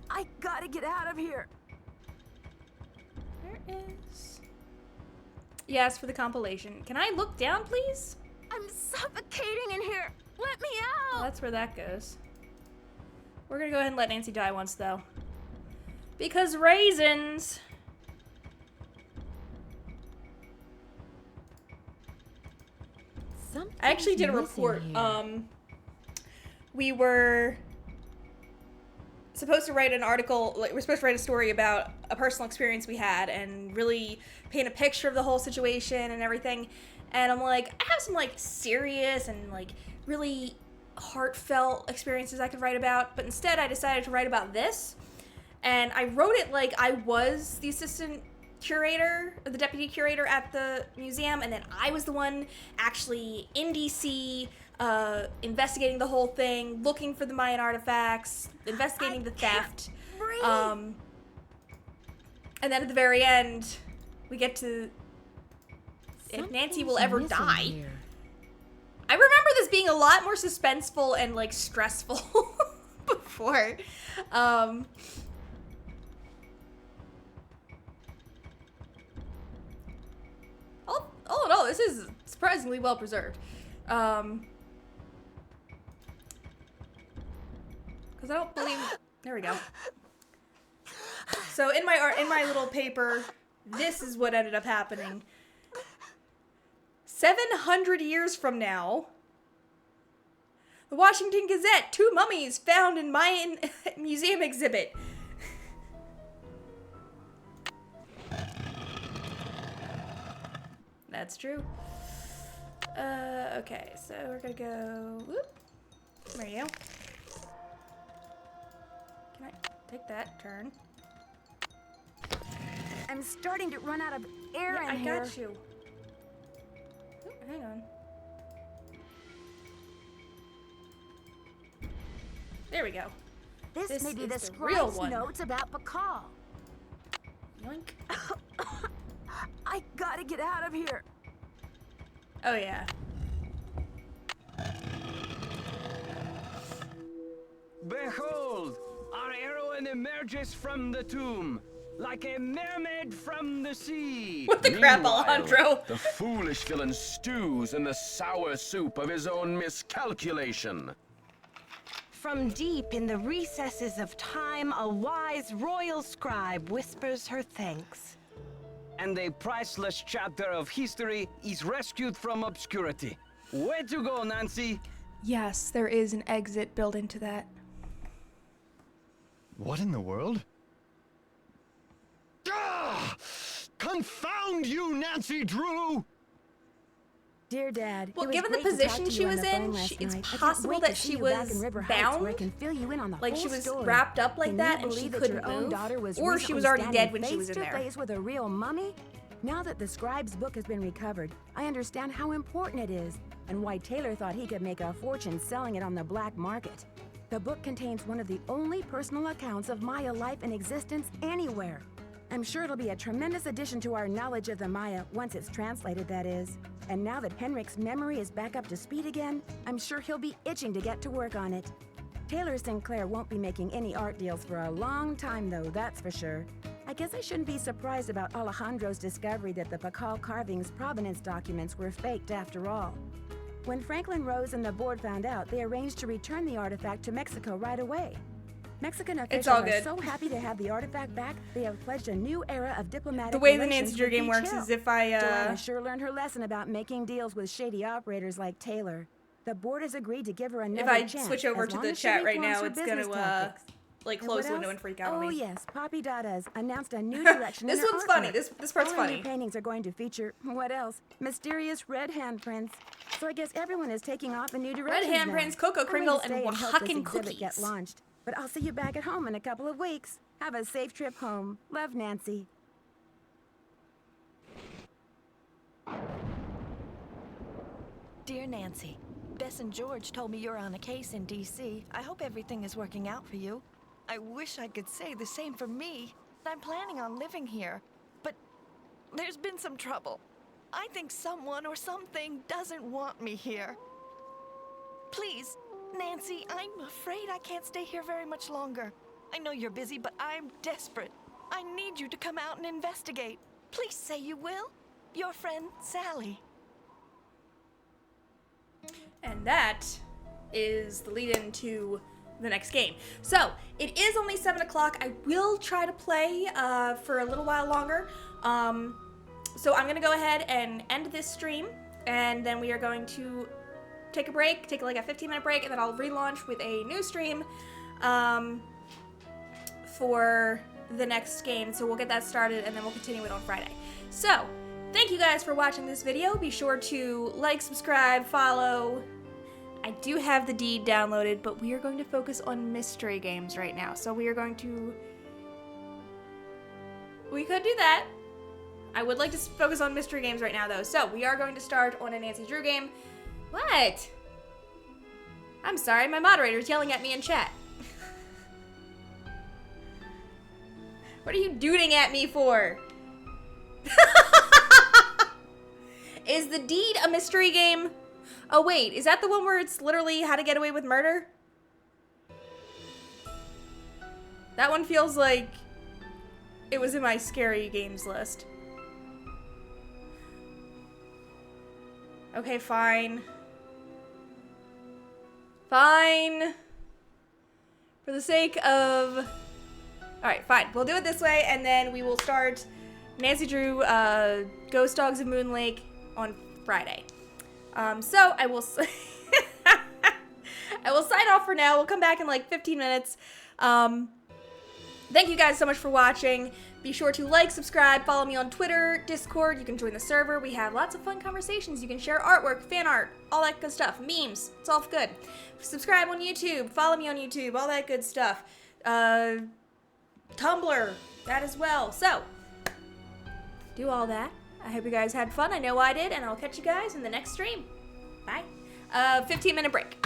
I gotta get out of here. There is... Yes, for the compilation. Can I look down, please? I'm suffocating in here. Let me out. Well, that's where that goes. We're gonna go ahead and let Nancy die once, though. Because raisins! I actually did a report. We were supposed to write an article, like, we're supposed to write a story about a personal experience we had and really paint a picture of the whole situation and everything. And I'm like, I have some, like, serious and, like, really heartfelt experiences I could write about, but instead I decided to write about this. And I wrote it like I was the assistant curator, or the deputy curator at the museum, and then I was the one actually in DC, investigating the whole thing, looking for the Mayan artifacts, investigating the theft. And then at the very end, we get to if Nancy will ever die. Here. I remember this being a lot more suspenseful and, like, stressful before. All in all, this is surprisingly well preserved. Because I don't believe... There we go. So in my little paper, this is what ended up happening. 700 years from now, the Washington Gazette, 2 mummies found in Mayan museum exhibit. That's true. Okay, so we're gonna go, whoop, there you go. Can I take that turn? I'm starting to run out of air Yeah, in here. I got you. Ooh, hang on. There we go. This may be the is real scribe's one. notes about Pakal. Yoink. I gotta get out of here. Oh, yeah. Behold! Our heroine emerges from the tomb, like a mermaid from the sea. What the crap, Meanwhile, Alejandro? The foolish villain stews in the sour soup of his own miscalculation. From deep in the recesses of time, a wise royal scribe whispers her thanks. And a priceless chapter of history is rescued from obscurity. Way to go, Nancy! Yes, there is an exit built into that. What in the world? Ah! Confound you, Nancy Drew! Dear Dad, Well, it was given the great to talk position to she you on was the phone in, last it's night. I can't possible wait that to see she you back was in River Heights, where I bound. can fill you in on the Like, whole she was story. wrapped up like Can that you and she believe that couldn't your own move? daughter was Or she was recently already standing dead when she was in face there. to face with a real mummy? Now that the scribe's book has been recovered, I understand how important it is and why Taylor thought he could make a fortune selling it on the black market. The book contains one of the only personal accounts of Maya life in existence anywhere. I'm sure it'll be a tremendous addition to our knowledge of the Maya, once it's translated, that is. And now that Henrik's memory is back up to speed again, I'm sure he'll be itching to get to work on it. Taylor Sinclair won't be making any art deals for a long time, though, that's for sure. I guess I shouldn't be surprised about Alejandro's discovery that the Pakal carving's provenance documents were faked after all. When Franklin Rose and the board found out, they arranged to return the artifact to Mexico right away. Mexican It's all officials good. are so happy to have the artifact back, they have pledged a new era of diplomatic The way the relations Nancy Drew with game Beach works Hill. is if I, Joanna sure learned her lesson about making deals with shady operators like Taylor. The board has agreed to give her another if I chance. switch over as to long the as she chat right reforms now, her it's business gonna, tactics. like, And close what the window else? and freak out on Oh me. yes, Papi Dada's announced a new direction This in her one's funny. artwork. This part's All her funny. new paintings are going to feature, what else? Mysterious red handprints. So I guess everyone is taking off in new directions now. handprints, Cocoa I'm Kringle, going to and stay help this Oaxacan exhibit get cookies. launched. But I'll see you back at home in a couple of weeks. Have a safe trip home. Love, Nancy. Dear Nancy, Bess and George told me you're on a case in D.C. I hope everything is working out for you. I wish I could say the same for me. I'm planning on living here, but there's been some trouble. I think someone or something doesn't want me here. Please, Nancy, I'm afraid I can't stay here very much longer. I know you're busy, but I'm desperate. I need you to come out and investigate. Please say you will. Your friend, Sally. And that is the lead-in to the next game. So, it is only 7 o'clock. I will try to play for a little while longer. So I'm going to go ahead and end this stream, and then we are going to take a break, take like a 15-minute break, and then I'll relaunch with a new stream for the next game. So we'll get that started, and then we'll continue it on Friday. So, thank you guys for watching this video. Be sure to like, subscribe, follow. I do have the deed downloaded, but we are going to focus on mystery games right now. So we are going to... We could do that. I would like to focus on mystery games right now, though. So we are going to start on a Nancy Drew game. What? I'm sorry, my moderator's yelling at me in chat. What are you duding at me for? Is the deed a mystery game? Oh wait, is that the one where it's literally how to get away with murder? That one feels like it was in my scary games list. Okay, fine. Fine. For the sake of... Alright, fine. We'll do it this way, and then we will start Nancy Drew, Ghost Dogs of Moon Lake on Friday. So I will I will sign off for now. We'll come back in like 15 minutes. Thank you guys so much for watching. Be sure to like, subscribe, follow me on Twitter, Discord. You can join the server. We have lots of fun conversations. You can share artwork, fan art, all that good stuff. Memes. It's all good. Subscribe on YouTube. Follow me on YouTube. All that good stuff. Tumblr. That as well. So, do all that. I hope you guys had fun. I know I did, and I'll catch you guys in the next stream. Bye. 15-minute break.